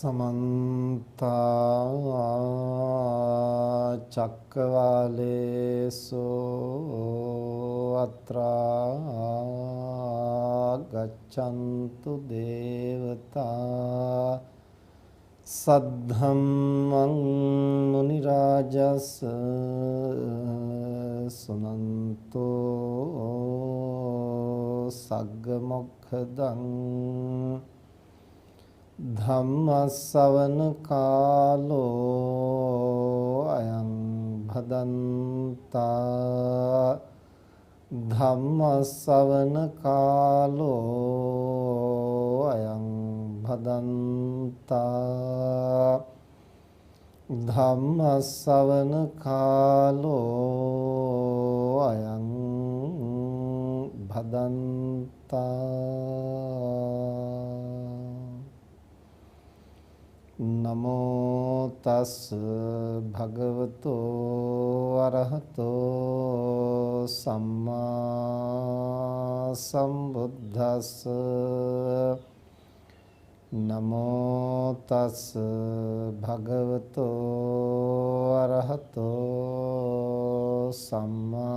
समन्ता चक्रवालेषु अत्रा गच्छन्तु देवता सद्धम्मं मुनिराजस् सुनन्तो सग्गमोक्खदं धम्मसवन कालो अयं भदन्ता धम्मसवन कालो अयं भदन्ता धम्मसवन कालो अयं भदन्ता नमो तस् भगवतो अरहतो सम्मा संबुद्धस् नमो तस् भगवतो अरहतो सम्मा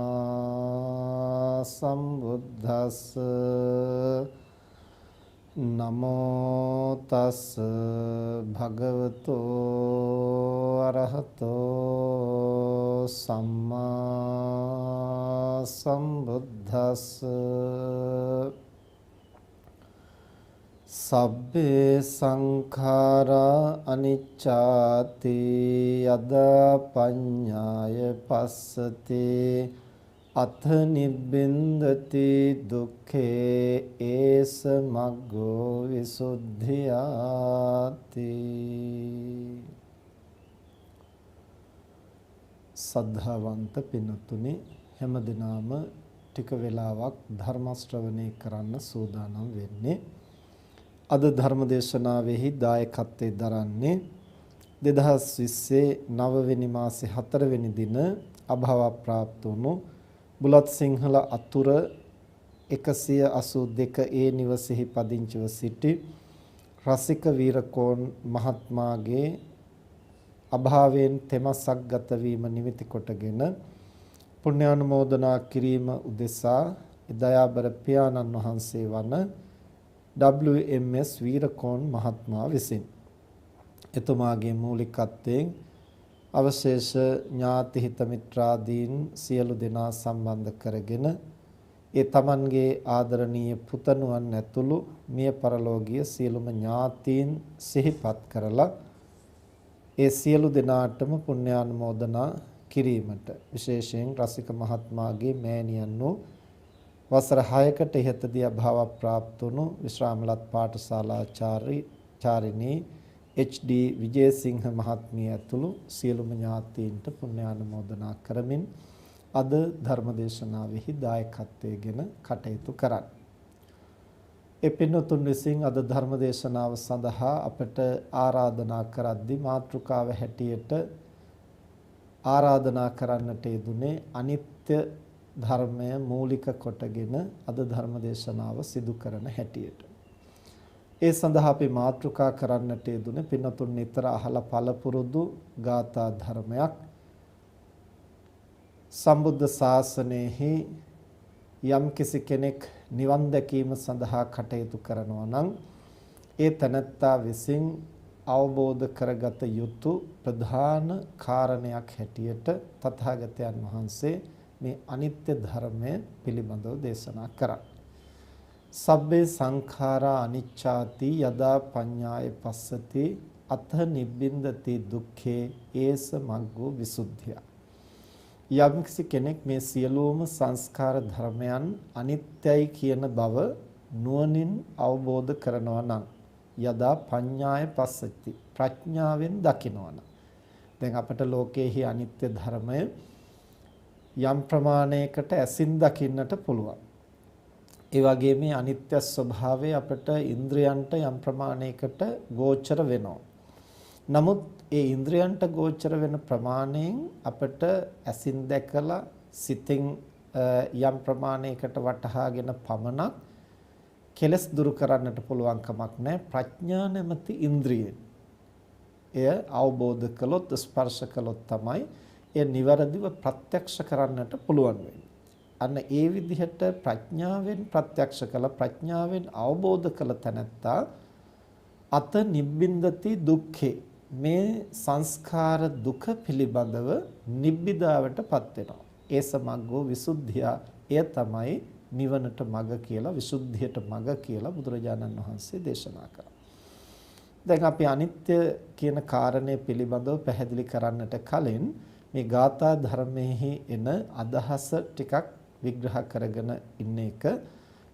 संबुद्धस् नमो तस् भगवतो अरहतो सम्मा संबुद्धस् सब्बे संखारा अनिच्चाति यदा पඤ්ඤාය पස්සති अथ निब्बिन्दति दुःखे एष मग्गो विसुද්ධියාති සද්ධාවන්ත පින්තුනි හැම දිනම ටික වෙලාවක් ධර්ම ශ්‍රවණය කරන්න සූදානම් වෙන්නේ අද ධර්ම දේශනාවෙහි දායකත්වයෙන් දරන්නේ 2020 9 වෙනි මාසේ 4 වෙනි දින අභාව ප්‍රාප්ත වුණු බුලත් සිංහල අතුර 182 නිවසේහි පදිංචිව සිටි රසික වීරකෝන් මහත්මයාගේ අභාවයෙන් තෙමසක් ගත වීම නිමිති කොටගෙන පුණ්‍යානුමෝදනා කිරීම උදෙසා දයාබර පියාණන් වහන්සේ වන WMS වීරකෝන් මහත්මයා විසින් එතුමාගේ මූලිකත්වයෙන් අවශේෂ ඥාති හිත මිත්‍රාදීන් සියලු දෙනා සම්බන්ධ කරගෙන ඒ තමන්ගේ ආදරණීය පුතණුවන් ඇතුළු මිය පරලෝකීය සියලුම ඥාතීන් සිහිපත් කරලා ඒ සියලු දෙනාටම පුණ්‍යානුමෝදනා කිරීමට විශේෂයෙන් රසික මහත්මයාගේ මෑණියන් වූ වසර 6කට ඉහතදී අභාව ප්‍රාප්ත වුණු විශ්‍රාමලත් පාඨශාලාචාරිණී HD විජේසිංහ මහත්මිය ඇතුළු සියලුම ඥාතීන්ට පුණ්‍යානුමෝදනා කරමින් අද ධර්මදේශනාවෙහි දායකත්වයෙන් කටයුතු කරන්න. ඒ පින්වතුන් විසින් අද ධර්මදේශනාව සඳහා අපට ආරාධනා කරද්දී මාතෘකාව හැටියට ආරාධනා කරන්නට යෙදුනේ අනිත්‍ය ධර්මය මූලික කොටගෙන අද ධර්මදේශනාව සිදු කරන හැටියට. ඒ සඳහා අපි මාතෘකා කරන්නට යෙදුනේ පින්වතුන් නිතර අහලා පළපුරුදු ගාථා ධර්මයක් සම්බුද්ධ ශාසනයෙහි යම් කිසි කෙනෙක් නිවන් දැකීම සඳහා කටයුතු කරනවා නම් ඒ තනත්තා විසින් අවබෝධ කරගත යුතු ප්‍රධාන කාරණයක් හැටියට තථාගතයන් වහන්සේ මේ අනිත්‍ය ධර්මය පිළිබඳව දේශනා කරා. සබ්බේ සංඛාරා අනිච්ඡාති යදා පඤ්ඤාය පස්සති අත නිබ්බින්දති දුක්ඛේ ඒස මග්ගෝ විසුද්ධිය. යම්කිසි කෙනෙක් මේ සියලුම සංස්කාර ධර්මයන් අනිත්‍යයි කියන බව නුවණින් අවබෝධ කරනවා නම් යදා පඤ්ඤාය පස්සති ප්‍රඥාවෙන් දකිනවා නම් දැන් අපට ලෝකයේහි අනිත්‍ය ධර්මය යම් ප්‍රමාණයකට ඇසින් දකින්නට පුළුවන්. ඒ වගේ මේ අනිත්‍ය ස්වභාවය අපට ඉන්ද්‍රයන්ට යම් ප්‍රමාණයකට ගෝචර වෙනවා. නමුත් ඒ ඉන්ද්‍රයන්ට ගෝචර වෙන ප්‍රමාණයෙන් අපට ඇසින් දැකලා සිතින් යම් ප්‍රමාණයකට වටහාගෙන පමණක් කෙලස් දුරු කරන්නට පුළුවන් කමක් නැහැ ප්‍රඥා නැමැති ඉන්ද්‍රියෙන්. එය අවබෝධ කළොත් ස්පර්ශ කළොත් තමයි එය නිවැරදිව ප්‍රත්‍යක්ෂ කරන්නට පුළුවන් වෙන්නේ. අන්න ඒ විදිහට ප්‍රඥාවෙන් ප්‍රත්‍යක්ෂ කළ ප්‍රඥාවෙන් අවබෝධ කළ තැනැත්තා අත නිබ්බින්දති දුක්ඛේ මේ සංස්කාර දුක පිළිබඳව නිබ්බිදාවටපත් වෙනවා. ඒ සමග්ගෝ විසුද්ධිය එය තමයි නිවනට මඟ කියලා විසුද්ධියට මඟ කියලා බුදුරජාණන් වහන්සේ දේශනා කළා. දැන් අපි අනිත්‍ය කියන කාරණය පිළිබඳව පැහැදිලි කරන්නට කලින් මේ ගාථා ධර්මයේ එන අදහස ටිකක් විග්‍රහ කරගෙන ඉන්න එක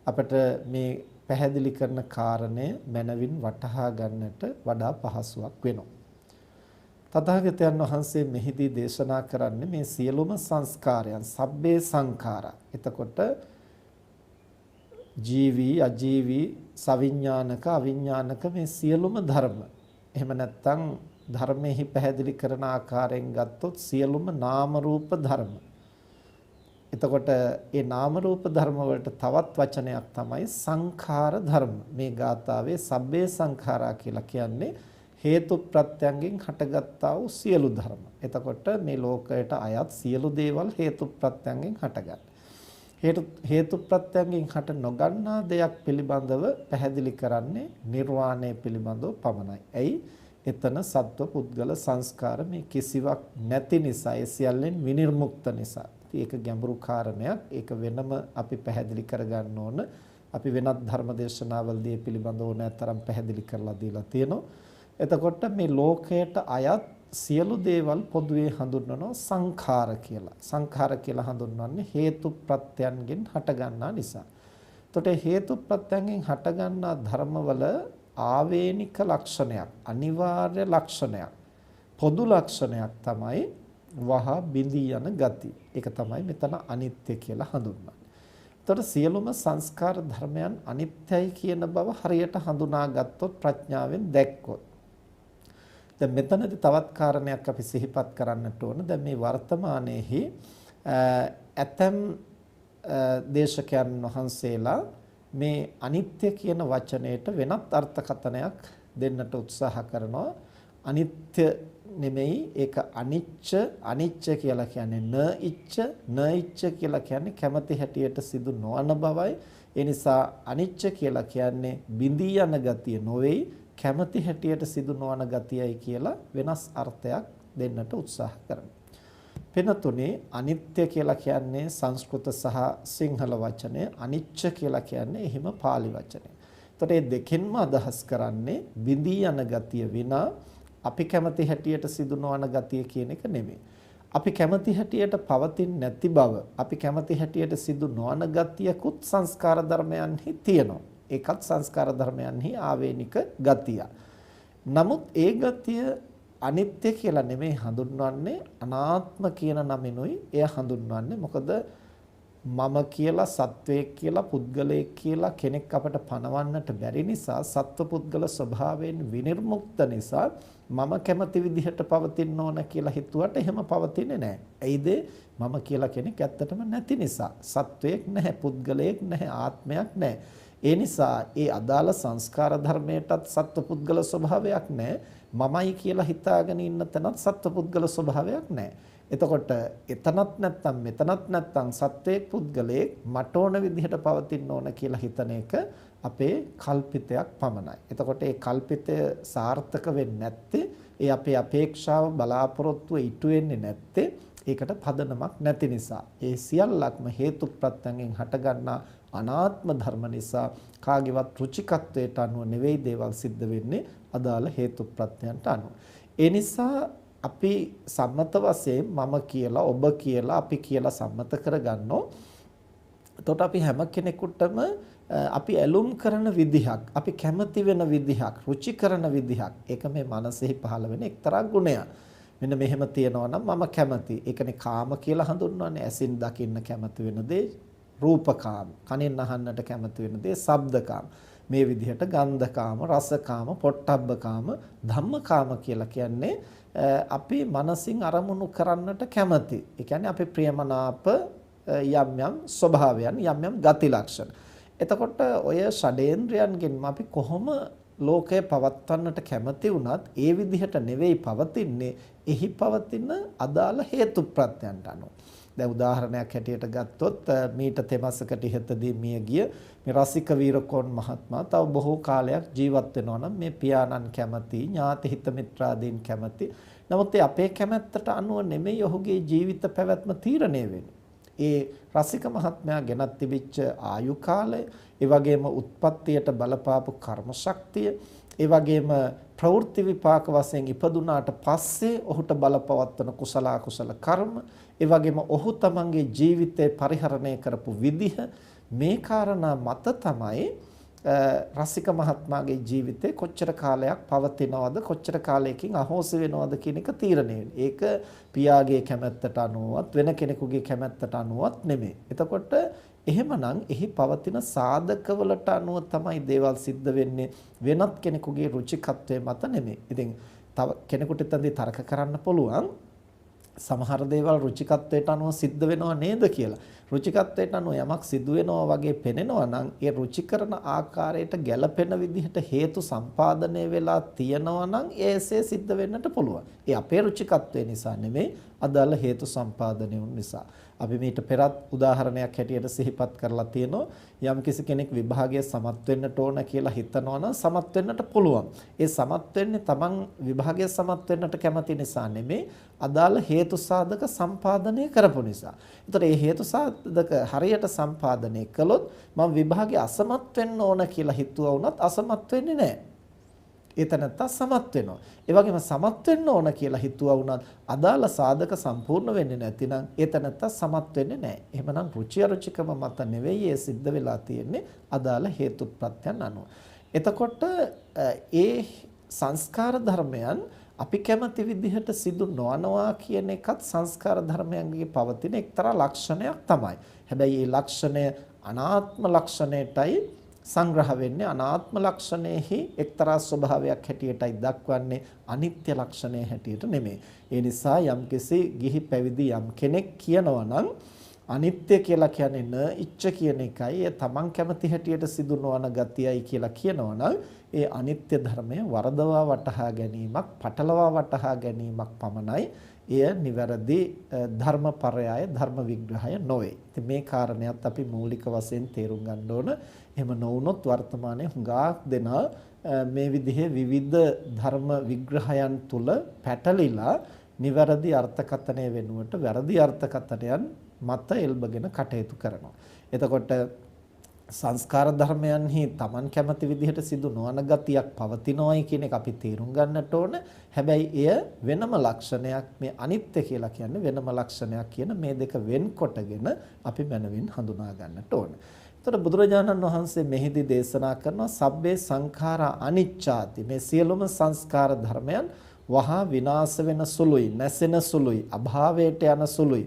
අපිට මේ පැහැදිලි කරන කාරණය මනවින් වටහා ගන්නට වඩා පහසුවක් වෙනවා. තථාගතයන් වහන්සේ මෙහිදී දේශනා කරන්නේ මේ සියලුම සංස්කාරයන් සබ්බේ සංඛාරා. එතකොට ජීවි අජීවි සවිඥානික අවිඥානික මේ සියලුම ධර්ම. එහෙම නැත්නම් ධර්මෙහි පැහැදිලි කරන ආකාරයෙන් ගත්තොත් සියලුම නාම රූප ධර්ම. එතකොට ඒ නාම රූප ධර්ම වලට තවත් වචනයක් තමයි සංඛාර ධර්ම. මේ ගාථාවේ සබ්බේ සංඛාරා කියලා කියන්නේ හේතු ප්‍රත්‍යයෙන් හටගත්තා වූ සියලු ධර්ම. එතකොට මේ ලෝකයට අයත් සියලු දේවල් හේතු ප්‍රත්‍යයෙන් හටගත්. හේතු ප්‍රත්‍යයෙන් හට නොගන්නා දෙයක් පිළිබඳව පැහැදිලි කරන්නේ නිර්වාණය පිළිබඳව පමණයි. එයි එතන සත්ව පුද්ගල සංස්කාර මේ කිසිවක් නැති නිසා ඒ සියල්ලෙන් විනිර්මුක්ත නිසා. ඒක ගැඹුරු කාරණයක්. ඒක වෙනම අපි පැහැදිලි කරගන්න ඕන. අපි වෙනත් ධර්ම දේශනාවලදී පිළිබඳව ඕනෑතරම් පැහැදිලි කරලා දීලා තියෙනවා. එතකොට මේ ලෝකයට අයත් සියලු දේවල් පොදුවේ හඳුන්වනවා සංඛාර කියලා. සංඛාර කියලා හඳුන්වන්නේ හේතු ප්‍රත්‍යයන්ගෙන් හටගන්නා නිසා. එතකොට හේතු ප්‍රත්‍යයන්ගෙන් හටගන්නා ධර්මවල ආවේනික ලක්ෂණයක්, අනිවාර්ය ලක්ෂණයක්, පොදු ලක්ෂණයක් තමයි වහ බිඳී යන ගති. ඒක තමයි මෙතන අනිත්‍ය කියලා හඳුන්වන්නේ. එතකොට සියලුම සංස්කාර ධර්මයන් අනිත්‍යයි කියන බව හරියට හඳුනාගත්තොත් ප්‍රඥාවෙන් දැක්කොත් දැන් මෙතනදී තවත් කාරණයක් අපි සිහිපත් කරන්නට ඕන. දැන් මේ වර්තමානයේහි ඇතම් දේශකයන් වහන්සේලා මේ අනිත්‍ය කියන වචනයට වෙනත් අර්ථකථනයක් දෙන්නට උත්සාහ කරනවා. අනිත්‍ය නෙමෙයි ඒක අනිච්ච. අනිච්ච කියලා කියන්නේ න ඉච්ච කියලා කියන්නේ කැමැති හැටියට සිදු නොවන බවයි. ඒ නිසා අනිච්ච කියලා කියන්නේ බිඳී යන ගතිය නොවේයි, කැමැති හැටියට සිදු නොවන ගතියයි කියලා වෙනස් අර්ථයක් දෙන්නට උත්සාහ කරනවා. වෙනතුනේ අනිත්‍ය කියලා කියන්නේ සංස්කෘත සහ සිංහල වචනය, අනිච්ච කියලා කියන්නේ එහිම පාලි වචනය. එතකොට මේ දෙකෙන්ම අදහස් කරන්නේ බිඳී යන ගතිය විනා අපි කැමති හැටියට සිදු නොවන ගතිය කියන එක නෙමෙයි. අපි කැමති හැටියට පවතින් නැති බව, අපි කැමති හැටියට සිදු නොවන ගතියකුත් සංස්කාර ධර්මයන්හි තියෙනවා. ඒකත් සංස්කාර ධර්මයන්හි ආවේනික ගතිය. නමුත් ඒ ගතිය අනිත්‍ය කියලා නෙමෙයි හඳුන්වන්නේ, අනාත්ම කියන නමිනුයි එය හඳුන්වන්නේ. මොකද මම කියලා, සත්වයෙක් කියලා, පුද්ගලයෙක් කියලා කෙනෙක් අපට පනවන්නට බැරි නිසා, සත්ව පුද්ගල ස්වභාවයෙන් විනිර්මුක්ත නිසා මම කැමති විදිහට පවතින්න ඕන කියලා හිතුවට එහෙම පවතින්නේ නැහැ. ඇයිද? මම කියලා කෙනෙක් ඇත්තටම නැති නිසා. සත්වයෙක් නැහැ, පුද්ගලයෙක් නැහැ, ආත්මයක් නැහැ. ඒ නිසා ඒ අදාළ සංස්කාර ධර්මයටත් සත්පුද්ගල ස්වභාවයක් නැහැ. මමයි කියලා හිතාගෙන ඉන්න තැනත් සත්පුද්ගල ස්වභාවයක් නැහැ. එතකොට එතනත් නැත්තම් මෙතනත් නැත්තම් සත්වයේ පුද්ගලයෙක් මට ඕන විදිහට පවතින්න ඕන කියලා හිතන එක අපේ කල්පිතයක් පමණයි. එතකොට ඒ කල්පිතය සාර්ථක වෙන්නේ නැත්තේ, ඒ අපේ අපේක්ෂාව බලාපොරොත්තුව ඉටු වෙන්නේ නැත්තේ ඒකට පදනමක් නැති නිසා. ඒ සියල්ලක්ම හේතු ප්‍රත්‍යයෙන් හටගන්නා අනාත්ම ධර්ම නිසා කාගේවත් රුචිකත්වයට අනුව නෙවෙයි දේවල් සිද්ධ වෙන්නේ, අදාළ හේතු ප්‍රත්‍යයන්ට අනුව. ඒ නිසා අපි සම්මත වශයෙන් මම කියලා, ඔබ කියලා, අපි කියලා සම්මත කරගන්නෝ. එතකොට අපි හැම කෙනෙකුටම අපි ඇලුම් කරන විදිහක්, අපි කැමති වෙන විදිහක්, රුචි කරන විදිහක්, ඒක මේ මනසෙහි පහළ වෙන එක්තරා ගුණයක්. මෙන්න මෙහෙම තියනවා නම් මම කැමති. ඒකනේ කාම කියලා හඳුන්වන්නේ. ඇසින් දකින්න කැමති වෙන දේ රූපකාම, කනෙන් අහන්නට කැමති වෙන දේ ශබ්දකාම. මේ විදිහට ගන්ධකාම, රසකාම, පොට්ටබ්බකාම, ධම්මකාම කියලා කියන්නේ අපි මනසින් අරමුණු කරන්නට කැමති. ඒ කියන්නේ අපි ප්‍රියමනාප යම් යම් ස්වභාවයන්, යම් යම් ගති ලක්ෂණ. එතකොට ඔය ෂඩේන්ද්‍රයන්ගෙන් අපි කොහොම ලෝකය පවත්වන්නට කැමති වුණත් ඒ විදිහට නෙවෙයි පවතින්නේ. එහි පවතින අදාළ හේතු ප්‍රත්‍යයන්ට අනුව. දැන් උදාහරණයක් හැටියට ගත්තොත් මීට තෙමසකට ඉහතදී මිය ගිය මේ රසික වීරකෝන් මහත්මයා තව බොහෝ කාලයක් ජීවත් වෙනවා නම් මේ පියාණන් කැමති, ඥාති හිත මිත්‍රාදීන් කැමති. නමුත් අපේ කැමැත්තට අනුව නෙමෙයි ඔහුගේ ජීවිත පැවැත්ම තීරණය වෙන්නේ. ඒ රසික මහත්මයා ගෙනත් තිබිච්ච ආයු කාලය, ඒ වගේම උත්පත්තියට බලපාපු කර්ම ශක්තිය, ඒ වගේම ප්‍රවෘත්ති විපාක වශයෙන් ඉපදුනාට පස්සේ ඔහුට බලපවත්වන කුසල අකුසල කර්ම, ඒ වගේම ඔහු තමන්ගේ ජීවිතේ පරිහරණය කරපු විදිහ, මේ කාරණා මත තමයි රසික මහත්මයාගේ ජීවිතේ කොච්චර කාලයක් පවතිනවද, කොච්චර කාලයකින් අහෝසි වෙනවද කියන එක තීරණය වෙන්නේ. ඒක පියාගේ කැමැත්තට අනුවවත් වෙන කෙනෙකුගේ කැමැත්තට අනුවවත් නෙමෙයි. එතකොට එහෙමනම් එහි පවතින සාධකවලට අනුව තමයි දේවල් සිද්ධ වෙන්නේ, වෙනත් කෙනෙකුගේ රුචිකත්වයේ මත නෙමෙයි. ඉතින් තව කෙනෙකුට එතනදී තර්ක කරන්න පුළුවන් සමහර දේවල් රුචිකත්වයට අනුව සිද්ධ වෙනව නේද කියලා. රුචිකත්වයට අනුව යමක් සිදු වෙනවා වගේ පෙනෙනවා නම් ඒ රුචිකරන ආකාරයට ගැළපෙන විදිහට හේතු සම්පාදනය වෙලා තියෙනවා නම් ඒසේ සිද්ධ වෙන්නට පුළුවන්. ඒ අපේ රුචිකත්වය නිසා නෙමෙයි, අදාළ හේතු සම්පාදනය වුන නිසා. අපි මීට පෙරත් උදාහරණයක් හැටියට සිහිපත් කරලා තියෙනවා. යම් කිසි කෙනෙක් විභාගයේ සමත් වෙන්නට ඕන කියලා හිතනවා නම් සමත් වෙන්නට පුළුවන්. ඒ සමත් වෙන්නේ Taman විභාගයේ සමත් වෙන්නට කැමති නිසා නෙමෙයි, අදාළ හේතු සාධක සම්පාදනය කරපු නිසා. ඒතර මේ හේතු සාධක හරියට සම්පාදනය කළොත් මම විභාගයේ අසමත් වෙන්න ඕන කියලා හිතුවා වුණත් අසමත් වෙන්නේ නැහැ. ඒතනත්තා සමත් වෙනවා. ඒ වගේම සමත් වෙන්න ඕන කියලා හිතුවා වුණත් අදාළ සාධක සම්පූර්ණ වෙන්නේ නැතිනම් ඒතනත්තා සමත් වෙන්නේ නැහැ. එහෙමනම් රුචි අරුචිකම මත නෙවෙයි ඒ සිද්ධ වෙලා තියෙන්නේ, අදාළ හේතු ප්‍රත්‍යයන් අනුව. එතකොට ඒ සංස්කාර ධර්මයන් අපි කැමති විදිහට සිදු නොවනවා කියන එකත් සංස්කාර ධර්මයන්ගේ පවතින එක්තරා ලක්ෂණයක් තමයි. හැබැයි මේ ලක්ෂණය අනාත්ම ලක්ෂණයටයි සංග්‍රහ වෙන්නේ, අනාත්ම ලක්ෂණයෙහි එක්තරා ස්වභාවයක් හැටියටයි දක්වන්නේ, අනිත්‍ය ලක්ෂණය හැටියට නෙමෙයි. ඒ නිසා යම්කිසි ගිහි පැවිදි යම් කෙනෙක් කියනවා නම් අනිත්‍ය කියලා කියන්නේ න ඉච්ඡ කියන එකයි, ඒ තමන් කැමති හැටියට සිදු නොවන ගතියයි කියලා කියනවා නම් ඒ අනිත්‍ය ධර්මය වරදවා වටහා ගැනීමක්, පටලවා වටහා ගැනීමක් පමණයි. එය නිවැරදි ධර්මපරයය, ධර්ම විග්‍රහය නොවේ. ඉතින් මේ කාරණයක් අපි මූලික වශයෙන් තේරුම් ගන්න ඕන. එහෙම නොවුනොත් වර්තමානයේ හුඟක් දෙනා මේ විදිහේ විවිධ ධර්ම විග්‍රහයන් තුල පැටලිලා නිවැරදි අර්ථකථනය වෙනුවට වැරදි අර්ථකථනයන් මත එල්බගෙන කටයුතු කරනවා. එතකොට සංස්කාර ධර්මයන්හි Taman කැමති විදිහට සිදු නොවන ගතියක් පවතිනවායි කියන එක අපි තේරුම් ගන්නට ඕන. හැබැයි එය වෙනම ලක්ෂණයක්, මේ අනිත්‍ය කියලා කියන්නේ වෙනම ලක්ෂණයක් කියන මේ දෙක වෙන්කොටගෙන අපි මනවින් හඳුනා ගන්නට ඕන. එතකොට බුදුරජාණන් වහන්සේ මෙහිදී දේශනා කරනවා සබ්බේ සංඛාරා අනිච්චාති. මේ සියලුම සංස්කාර ධර්මයන් වහා විනාශ වෙන සුළුයි, නැසෙන සුළුයි, අභාවයට යන සුළුයි,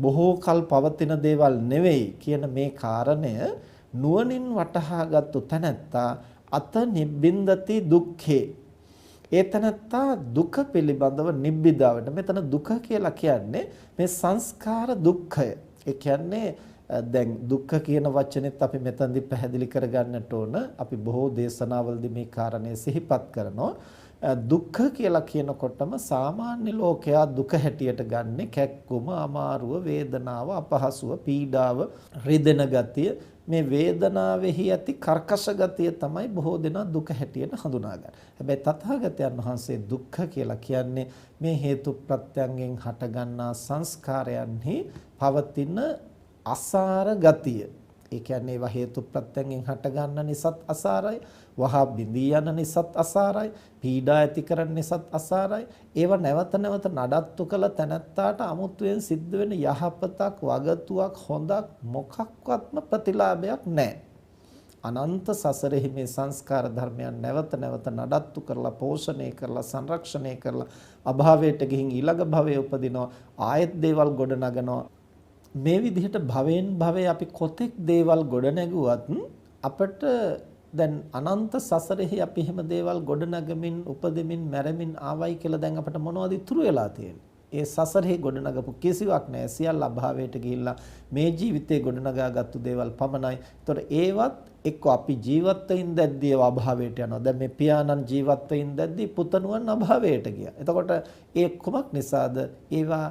බොහෝ කල් පවතින දේවල් නෙවෙයි කියන මේ කාරණය නුවණින් වටහාගත්තු තැනැත්තා අත නිබ්බින්දති දුක්ඛේ. ඒ තැනැත්තා දුක පිළිබඳව නිබ්බිදාවට, මෙතන දුක කියලා කියන්නේ මේ සංස්කාර දුක්ඛය. ඒ කියන්නේ දැන් දුක්ඛ කියන වචනේත් අපි මෙතනදී පැහැදිලි කරගන්නට ඕන. අපි බොහෝ දේශනාවලදී මේ කාරණය සිහිපත් කරනවා. දුක්ඛ කියලා කියනකොටම සාමාන්‍ය ලෝකයා දුක හැටියට ගන්නෙ කැක්කුම, අමාරුව, වේදනාව, අපහසුව, පීඩාව, රිදෙන ගතිය. මේ වේදනාවෙහි ඇති කර්කශ ගතිය තමයි බොහෝ දෙනා දුක හැටියට හඳුනාගන්නේ. හැබැයි තථාගතයන් වහන්සේ දුක්ඛ කියලා කියන්නේ මේ හේතු ප්‍රත්‍යයෙන් හටගන්නා සංස්කාරයන්හි පවතින අසාර ගතිය. ඒ කියන්නේ ඒවා හේතු ප්‍රත්‍යයෙන් හටගන්න නිසාත් අසාරයි, වහා බිඳී යන නිසාත් අසාරයි, පීඩා ඇති කරන නිසාත් අසාරයි. ඒවා නැවත නැවත නඩත්තු කළ තැනැත්තාට අමුතුවෙන් සිද්ධ වෙන යහපතක්, වගතුවක්, හොඳක් මොකක්වත්ම ප්‍රතිලාභයක් නැහැ. අනන්ත සසරෙහි මේ සංස්කාර ධර්මයන් නැවත නැවත නඩත්තු කරලා, පෝෂණය කරලා, සංරක්ෂණය කරලා අභාවයට ගිහින් ඊළඟ භවයේ උපදිනවා, ආයෙත් දේවල් ගොඩ නගනවා. මේ විදිහට භවෙන් භවයේ අපි කොතෙක් දේවල් ගොඩ නැගුවත් අපට දැන් අනන්ත සසරෙහි අපි එහෙම දේවල් ගොඩ නගමින්, උපදෙමින්, මැරෙමින් ආවයි කියලා දැන් අපට මොනවද ඉතුරු වෙලා තියෙන්නේ? ඒ සසරේ ගොඩනගපු කිසිවක් නැහැ. සියල්ල අභාවයට ගිහිල්ලා මේ ජීවිතේ ගොඩනගාගත්තු දේවල් පමණයි. ඒතකොට ඒවත් එක්ක අපි ජීවත් වෙින් දැද්දී ඒවා අභාවයට යනවා. දැන් මේ පියාණන් ජීවත් වෙින් දැද්දී පුතණුවන් අභාවයට ගියා. එතකොට ඒ කුමක් නිසාද? ඒවා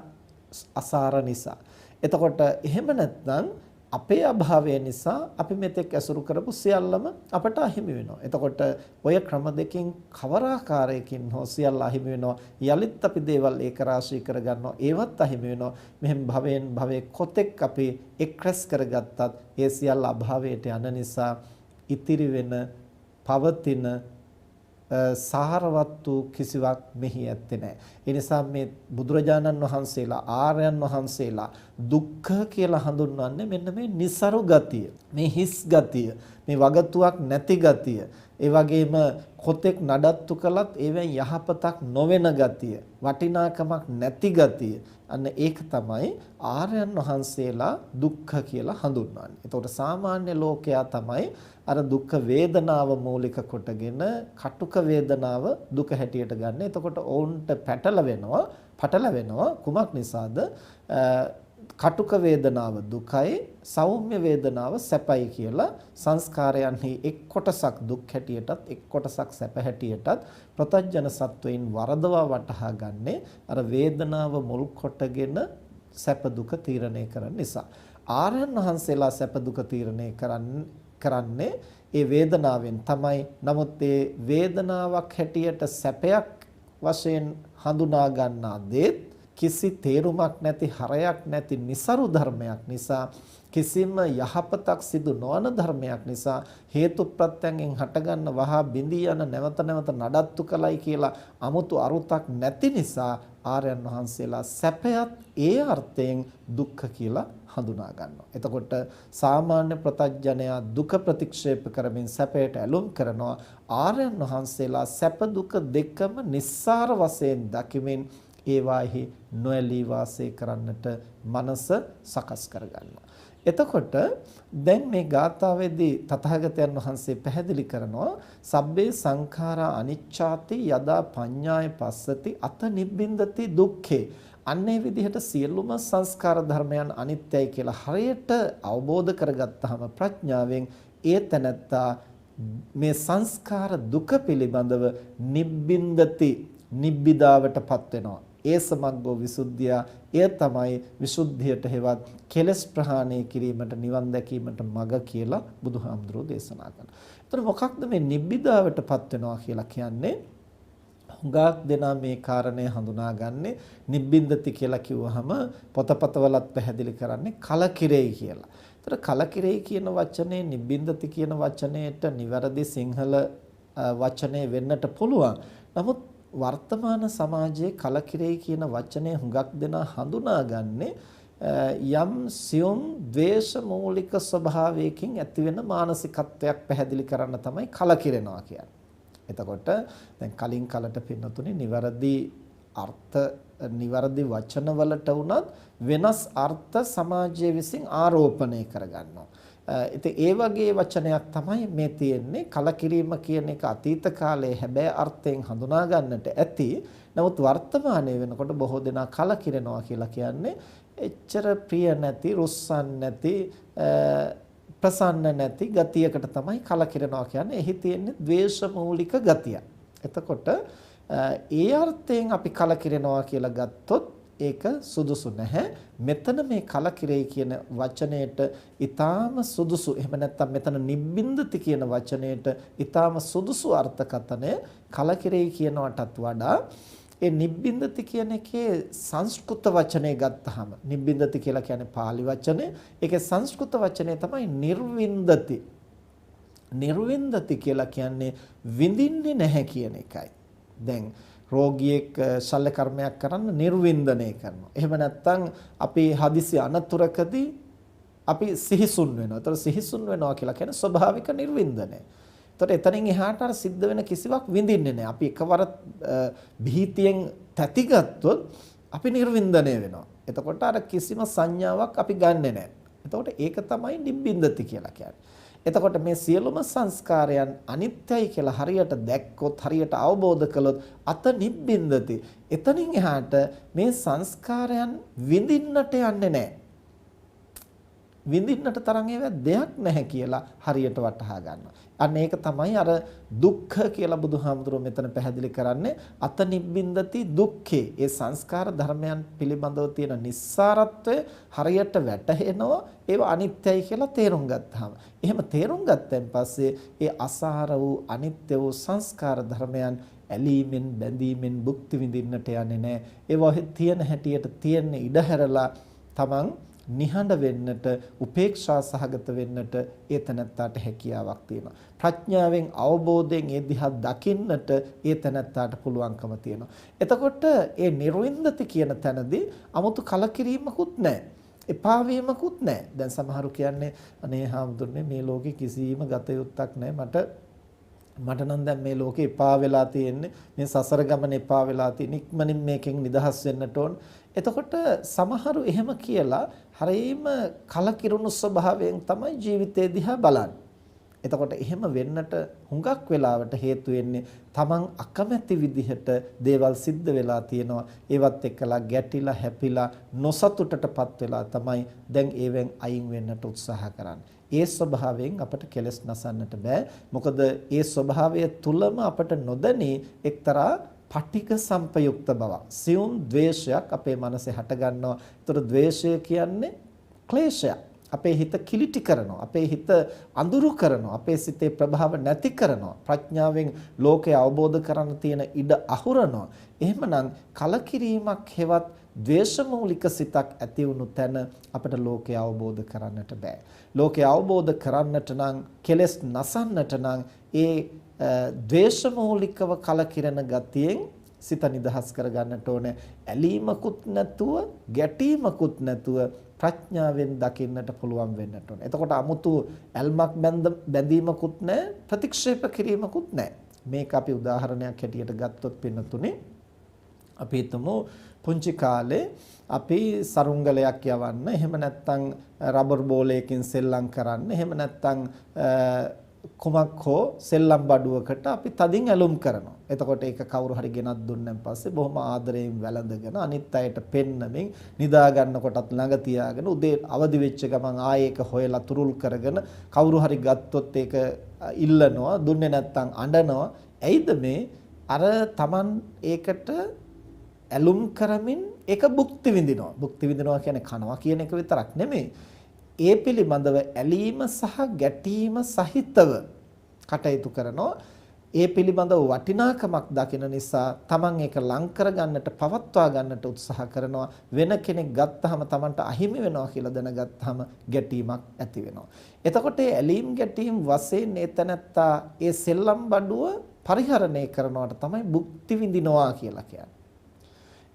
අසාර නිසා. එතකොට එහෙම නැත්නම් අපේ අභාවය නිසා අපි මෙතෙක් ඇසුරු කරපු සියල්ලම අපට අහිමි වෙනවා. එතකොට ඔය ක්‍රම දෙකෙන් කවර ආකාරයකින් හෝ සියල්ල අහිමි වෙනවා. යලිත් අපි දේවල් ඒක රාශී කරගන්නවා. ඒවත් අහිමි වෙනවා. මෙහෙම භවයෙන් භවයේ කොතෙක් අපි එක්රැස් කරගත්තත් ඒ සියල්ල අභාවයට යන නිසා ඉතිරි වෙන පවතින සාරවත් වූ කිසිවක් මෙහි ඇත්තේ නැහැ. ඒ නිසා මේ බුදුරජාණන් වහන්සේලා ආර්යයන් වහන්සේලා දුක්ඛ කියලා හඳුන්වන්නේ මෙන්න මේ નિසරු ගතිය, මේ හිස් ගතිය, මේ වගතුවක් නැති ගතිය, ඒ වගේම කොතෙක් නඩත්තු කළත් ඒවෙන් යහපතක් නොවන ගතිය, වටිනාකමක් නැති ගතිය. අන්න ඒක තමයි ආර්යයන් වහන්සේලා දුක්ඛ කියලා හඳුන්වන්නේ. ඒතකොට සාමාන්‍ය ලෝකයා තමයි අර දුක් වේදනාව මූලික කොටගෙන කටුක වේදනාව දුක හැටියට ගන්න. එතකොට ඔවුන්ට පටලවෙනවා කුමක් නිසාද? කටුක වේදනාව දුකයි, සෞම්‍ය වේදනාව සැපයි කියලා සංස්කාරයන්හි එක් කොටසක් දුක් හැටියටත් එක් කොටසක් සැප හැටියටත් ප්‍රතඥ සත්වයින් වරදවා වටහා ගන්නේ අර වේදනාව මුල් කොටගෙන සැප දුක තීරණය කරන නිසා. ආර්යයන් වහන්සේලා සැප දුක තීරණය කරන්නේ ඒ වේදනාවෙන් තමයි. නමුත් ඒ වේදනාවක් හැටියට සැපයක් වශයෙන් හඳුනා ගන්නා දේත් කිසි තේරුමක් නැති හරයක් නැති નિසරු ධර්මයක් නිසා, කිසිම යහපතක් සිදු නොවන ධර්මයක් නිසා, හේතු ප්‍රත්‍යයෙන් හටගන්න වහා බිඳී යන නැවත නැවත නඩත්තු කලයි කියලා 아무තු අරුතක් නැති නිසා ආර්යයන් වහන්සේලා සැපයත් ඒ අර්ථයෙන් දුක්ඛ කියලා හඳුනා ගන්නවා. එතකොට සාමාන්‍ය ප්‍රතඥයා දුක ප්‍රතික්ෂේප කරමින් සැපයට ඇලුම් කරනවා. ආර්යයන් වහන්සේලා සැප දුක දෙකම නිස්සාර වශයෙන් දකිමින් ඒවාෙහි නොඇලී වාසය කරන්නට මනස සකස් කරගන්නවා. එතකොට දැන් මේ ගාථාවේදී තථාගතයන් වහන්සේ පැහැදිලි කරනවා සබ්බේ සංඛාරා අනිච්ඡාති යදා පඤ්ඤාය පස්සති අත නිබ්බින්දති දුක්ඛේ. අන්නේ විදිහට සියලුම සංස්කාර ධර්මයන් අනිත්‍යයි කියලා හරියට අවබෝධ කරගත්තාම ප්‍රඥාවෙන් ඒ තැනැත්තා මේ සංස්කාර දුක පිළිබඳව නිබ්බින්දති නිබ්බිදාවටපත් වෙනවා. ඒ සමග්ගෝ විසුද්ධිය, එය තමයි විසුද්ධියට හේවත් කෙලස් ප්‍රහාණය කිරීමට නිවන් දැකීමට මඟ කියලා බුදුහාමුදුරෝ දේශනා කරනවා. එතකොට මොකක්ද මේ නිබ්බිදාවටපත් වෙනවා කියලා කියන්නේ? හුඟක් දෙනා මේ කාරණය හඳුනාගන්නේ නිබ්බින්දති කියලා කිව්වහම පොතපතවලත් පැහැදිලි කරන්නේ කලකිරෙයි කියලා. ඒතර කලකිරෙයි කියන වචනේ නිබ්බින්දති කියන වචනයට නිවැරදි සිංහල වචනේ වෙන්නට පුළුවන්. නමුත් වර්තමාන සමාජයේ කලකිරෙයි කියන වචනේ හුඟක් දෙනා හඳුනාගන්නේ යම් සියුම් ද්වේෂ මූලික ස්වභාවයකින් ඇතිවෙන මානසිකත්වයක් පැහැදිලි කරන්න තමයි කලකිරෙනවා කියන්නේ. එතකොට දැන් කලින් කලට පින්නතුනේ නිවැරදි අර්ථ නිවැරදි වචනවලට උනත් වෙනස් අර්ථ සමාජයේ විසින් ආරෝපණය කරගන්නවා. ඉතින් ඒ වගේ වචනයක් තමයි මේ තියෙන්නේ. කලකිරීම කියන එක අතීත කාලයේ හැබැයි අර්ථයෙන් හඳුනා ගන්නට ඇති. නමුත් වර්තමානයේ වෙනකොට බොහෝ දෙනා කලකිරෙනවා කියලා කියන්නේ එච්චර ප්‍රිය නැති, රුස්සන් නැති, ප්‍රසන්න නැති ගතියකට තමයි කලකිරෙනවා කියන්නේ. එහි තියෙන්නේ ද්වේෂ මූලික ගතිය. එතකොට ඒ අර්ථයෙන් අපි කලකිරෙනවා කියලා ගත්තොත් ඒක සුදුසු නැහැ. මෙතන මේ කලකිරෙයි කියන වචනයට ඊටාම සුදුසු, එහෙම නැත්නම් මෙතන නිබ්බින්දති කියන වචනයට ඊටාම සුදුසු අර්ථකථනය කලකිරෙයි කියනවටත් වඩා ඒ නිබ්බින්දති කියන එකේ සංස්කෘත වචනේ ගත්තාම, නිබ්බින්දති කියලා කියන්නේ pāli වචනේ, ඒකේ සංස්කෘත වචනේ තමයි නිර්වින්දති. නිර්වින්දති කියලා කියන්නේ විඳින්නේ නැහැ කියන එකයි. දැන් රෝගියෙක් ශල්‍ය කර්මයක් කරන්න නිර්වින්දනය කරනවා. එහෙම නැත්නම් අපි හදිසි අනතුරකදී අපි සිහිසුන් වෙනවා. ඒතර සිහිසුන් වෙනවා කියලා කියන්නේ ස්වභාවික නිර්වින්දනය. ඒතර එතනින් එහාට අර සිද්ධ වෙන කිසිවක් විඳින්නේ නැහැ. අපි එකවර භීතියෙන් තැතිගත්තොත් අපි නිර්වින්දනය වෙනවා. එතකොට අර කිසිම සංඥාවක් අපි ගන්නෙ නැහැ. එතකොට ඒක තමයි නිබ්බින්දති කියලා කියන්නේ. එතකොට මේ සියලුම සංස්කාරයන් අනිත්‍යයි කියලා හරියට දැක්කොත් හරියට අවබෝධ කළොත් අත නිබ්බින්දති. එතනින් එහාට මේ සංස්කාරයන් විඳින්නට යන්නේ නැහැ. විඳින්නට තරම් ඒවා දෙයක් නැහැ කියලා හරියට වටහා ගන්නවා. අන්න ඒක තමයි අර දුක්ඛ කියලා බුදුහාමුදුරුවෝ මෙතන පැහැදිලි කරන්නේ. අත නිබ්බින්දති දුක්ඛේ. ඒ සංස්කාර ධර්මයන් පිළිබඳව තියෙන නිස්සාරත්වය හරියට වැටහෙනවා. ඒවා අනිත්‍යයි කියලා තේරුම් ගත්තාම. එහෙම තේරුම් ගත්තන් පස්සේ ඒ අසාර වූ අනිත්‍ය වූ සංස්කාර ධර්මයන් ඇලීමෙන් බැඳීමෙන් භුක්ති විඳින්නට යන්නේ නැහැ. ඒවා තියෙන හැටියට තියෙන ඉඩ හැරලා තමන් නිහඬ වෙන්නට උපේක්ෂා සහගත වෙන්නට ඒ තැනැත්තාට හැකියාවක් තියෙනවා. ප්‍රඥාවෙන් අවබෝධයෙන් ඒ දිහා දකින්නට ඒ තැනැත්තාට පුළුවන්කම තියෙනවා. එතකොට ඒ නිර්වින්දති කියන තැනදී 아무තු කලකිරීමකුත් නැහැ. එපා වීමකුත් නැහැ. දැන් සමහරු කියන්නේ අනේ හාමුදුරනේ මේ ලෝකේ කිසිම ගත යුත්තක් නැහැ. මට නම් දැන් මේ ලෝකේ එපා වෙලා තියෙන්නේ. මේ සසර ගමන එපා වෙලා තියෙන. ඉක්මනින් මේකෙන් නිදහස් වෙන්නට ඕන. එතකොට සමහරු එහෙම කියලා හරීම කලකිරුණු ස්වභාවයෙන් තමයි ජීවිතය දිහා බලන්නේ. එතකොට එහෙම වෙන්නට හුඟක් වෙලාවට හේතු වෙන්නේ තමන් අකමැති විදිහට දේවල් සිද්ධ වෙලා තියෙනවා. ඒවත් එක්කලා ගැටිලා හැපිලා නොසතුටටපත් වෙලා තමයි දැන් ඒවෙන් අයින් වෙන්නට උත්සාහ කරන්නේ. ඒ ස්වභාවයෙන් අපට කෙලස් නසන්නට බෑ. මොකද ඒ ස්වභාවය තුලම අපට නොදැනී එක්තරා පටික සම්පයුක්ත බවක් සියුම් ද්වේෂයක් අපේ මනසේ හට ගන්නවා. ඒතර ද්වේෂය කියන්නේ ක්ලේශයක්. අපේ හිත කිලිටි කරනවා. අපේ හිත අඳුරු කරනවා. අපේ සිතේ ප්‍රභාව නැති කරනවා. ප්‍රඥාවෙන් ලෝකය අවබෝධ කරගන්න තියෙන ඉඩ අහුරනවා. එහෙමනම් කලකිරීමක් හෙවත් ද්වේෂමූලික සිතක් ඇති වුණු තැන අපට ලෝකය අවබෝධ කරන්නට බෑ. ලෝකය අවබෝධ කරන්නට නම් කෙලෙස් නසන්නට නම් ඒ ද්වේෂමූලිකව කලකිරෙන ගතියෙන් සිත නිදහස් කරගන්නට ඕනේ. ඇලීමකුත් නැතුව ගැටීමකුත් නැතුව ප්‍රඥාවෙන් දකින්නට පුළුවන් වෙන්නට ඕනේ. එතකොට 아무තු ඇල්මක් බැඳීමකුත් නැහැ, ප්‍රතික්ෂේප කිරීමකුත් නැහැ. මේක අපි උදාහරණයක් හැටියට ගත්තොත් පින්නතුනේ අපි හිතමු පුංචි කාලේ අපි සරුංගලයක් යවන්න, එහෙම නැත්නම් රබර් බෝලයකින් සෙල්ලම් කරන්න, එහෙම නැත්නම් කුමක් හෝ සෙල්ලම් බඩුවකට අපි තදින් ඇලුම් කරනවා. එතකොට ඒක කවුරු හරි ගෙනත් දුන්නන් පස්සේ බොහොම ආදරයෙන් වැළඳගෙන අනිත් අයට පෙන්නමින් නිදා ගන්නකොටත් ළඟ තියාගෙන උදේ අවදි වෙච්ච ගමන් ආයේ ඒක හොයලා තුරුල් කරගෙන කවුරු හරි ගත්තොත් ඒක ඉල්ලනවා, දුන්නේ නැත්නම් අඬනවා. ඇයිද මේ අර Taman ඒකට ඇලුම් කරමින් ඒක භුක්ති විඳිනවා. භුක්ති විඳිනවා කියන්නේ කනවා කියන එක විතරක් නෙමෙයි. ඒ පිළිබඳව ඇලීම සහ ගැටීම සහිතව කටයුතු කරනවා. ඒ පිළිබඳව වටිනාකමක් දකින නිසා Taman ඒක ලං කරගන්නට පවත්වා ගන්නට උත්සාහ කරනවා. වෙන කෙනෙක් ගත්තාම Tamanට අහිමි වෙනවා කියලා දැනගත්තාම ගැටීමක් ඇති වෙනවා. එතකොට ඒ ඇලීම් ගැටීම් වශයෙන් එතනත්තා ඒ සෙල්ලම් බඩුව පරිහරණය කරනවට තමයි භුක්ති විඳිනවා කියලා කියන්නේ.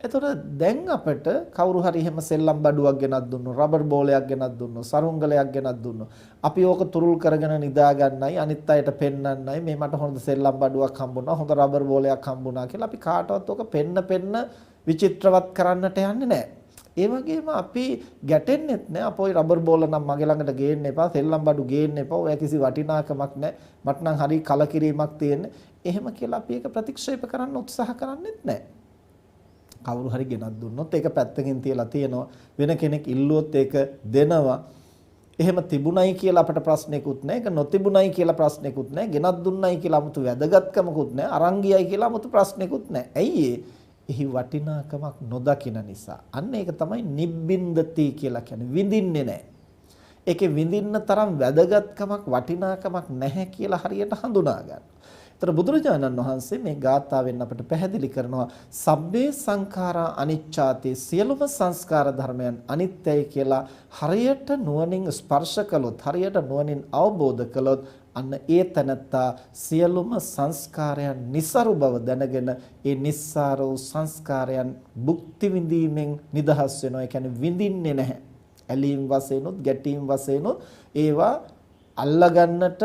එතකොට දැන් අපිට කවුරු හරි එහෙම සෙල්ලම් බඩුවක් ගෙනත් දුන්නු, රබර් බෝලයක් ගෙනත් දුන්නු, සරුංගලයක් ගෙනත් දුන්නු. අපි ඕක තුරුල් කරගෙන නිදා ගන්නයි, අනිත් අයට පෙන්නන්නයි මේ මට හොඳ සෙල්ලම් බඩුවක් හම්බුණා, හොඳ රබර් බෝලයක් හම්බුණා කියලා අපි කාටවත් ඕක පෙන්න විචිත්‍රවත් කරන්නට යන්නේ නැහැ. ඒ වගේම අපි ගැටෙන්නෙත් නැහැ. අපෝයි රබර් බෝල නම් මගේ ළඟට ගේන්න එපා, සෙල්ලම් බඩු ගේන්න එපා. ඔය කිසි වටිනාකමක් නැහැ. මට නම් හරි කලකිරීමක් තියෙන්නේ. එහෙම කියලා අපි ඒක ප්‍රතික්ෂේප කරන්න උත්සාහ කරන්නේත් නැහැ. කවුරු හරි ගෙනත් දුන්නොත් ඒක පැත්තකින් තියලා තියෙනවා. වෙන කෙනෙක් ඉල්ලුවොත් ඒක දෙනවා. එහෙම තිබුණයි කියලා අපට ප්‍රශ්නයක්වත් නැහැ. ඒක නොතිබුණයි කියලා ප්‍රශ්නයක්වත් නැහැ. ගෙනත් දුන්නයි කියලා 아무තු වැදගත්කමකුත් නැහැ. අරන් ගියයි කියලා 아무තු ප්‍රශ්නයක්වත් නැහැ. ඇයි එහි වටිනාකමක් නොදකින නිසා. අන්න ඒක තමයි නිබ්බින්දති කියලා කියන්නේ. විඳින්නේ නැහැ. ඒකේ විඳින්න තරම් වැදගත්කමක් වටිනාකමක් නැහැ කියලා හරියට හඳුනා ගන්න. ඒතර බුදුරජාණන් වහන්සේ මේ ගාථාවෙන් අපට පැහැදිලි කරනවා සබ්බේ සංඛාරා අනිච්චාති, සියලුම සංස්කාර ධර්මයන් අනිත්‍යයි කියලා හරියට නුවණින් ස්පර්ශ කළොත්, හරියට නුවණින් අවබෝධ කළොත් අන්න ඒ තනත්තා සියලුම සංස්කාරයන් નિසරු බව දැනගෙන ඒ නිස්සාර වූ සංස්කාරයන් භුක්ති විඳීමෙන් නිදහස් වෙනවා. ඒ කියන්නේ විඳින්නේ නැහැ. ඇලීම් වශයෙන්ුත් ගැටීම් වශයෙන්ුත් ඒවා අල්ලගන්නට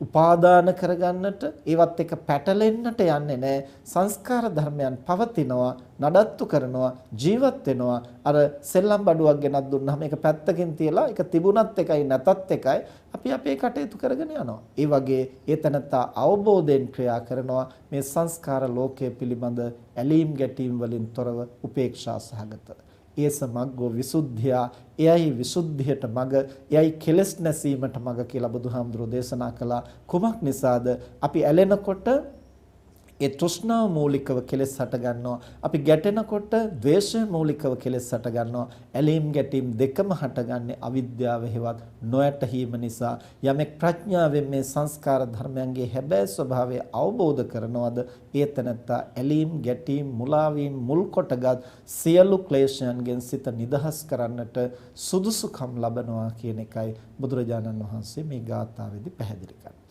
උපාදාන කරගන්නට ඒවත් එක පැටලෙන්නට යන්නේ නැහැ. සංස්කාර ධර්මයන් පවතිනවා, නඩත්තු කරනවා, ජීවත් වෙනවා. අර සෙල්ලම් බඩුවක් ගෙනත් දුන්නාම ඒක පැත්තකින් තියලා ඒක තිබුණත් එකයි නැතත් එකයි අපි අපේ කටයුතු කරගෙන යනවා. ඒ වගේ ඒ තනත්තා අවබෝධයෙන් ක්‍රියා කරනවා මේ සංස්කාර ලෝකයේ පිළිබඳ ඇලීම් ගැටීම් වලින් තොරව උපේක්ෂා සහගත. ඒ සමග්ගෝ විසුද්ධිය, එයයි විසුද්ධියට මඟ, එයයි කෙලස් නැසීමට මඟ කියලා බුදුහාමුදුරෝ දේශනා කළා. කුමක් නිසාද? අපි ඇලෙනකොට ඒ තෘෂ්ණාව මූලිකව කෙලස් හට ගන්නවා. අපි ගැටෙනකොට ද්වේෂය මූලිකව කෙලස් හට ගන්නවා. ඇලීම් ගැටීම් දෙකම හටගන්නේ අවිද්‍යාව හේවත් නොයැටීම නිසා. යමෙක් ප්‍රඥාවෙන් මේ සංස්කාර ධර්මයන්ගේ හැබෑ ස්වභාවය අවබෝධ කරනවද, ඒ තැනත්තා ඇලීම් ගැටීම් මුලාවීම් මුල් කොටගත් සියලු ක්ලේශයන්ගෙන් සිත නිදහස් කරන්නට සුදුසුකම් ලබනවා කියන එකයි බුදුරජාණන් වහන්සේ මේ ගාථාවේදී පැහැදිලි කරන්නේ.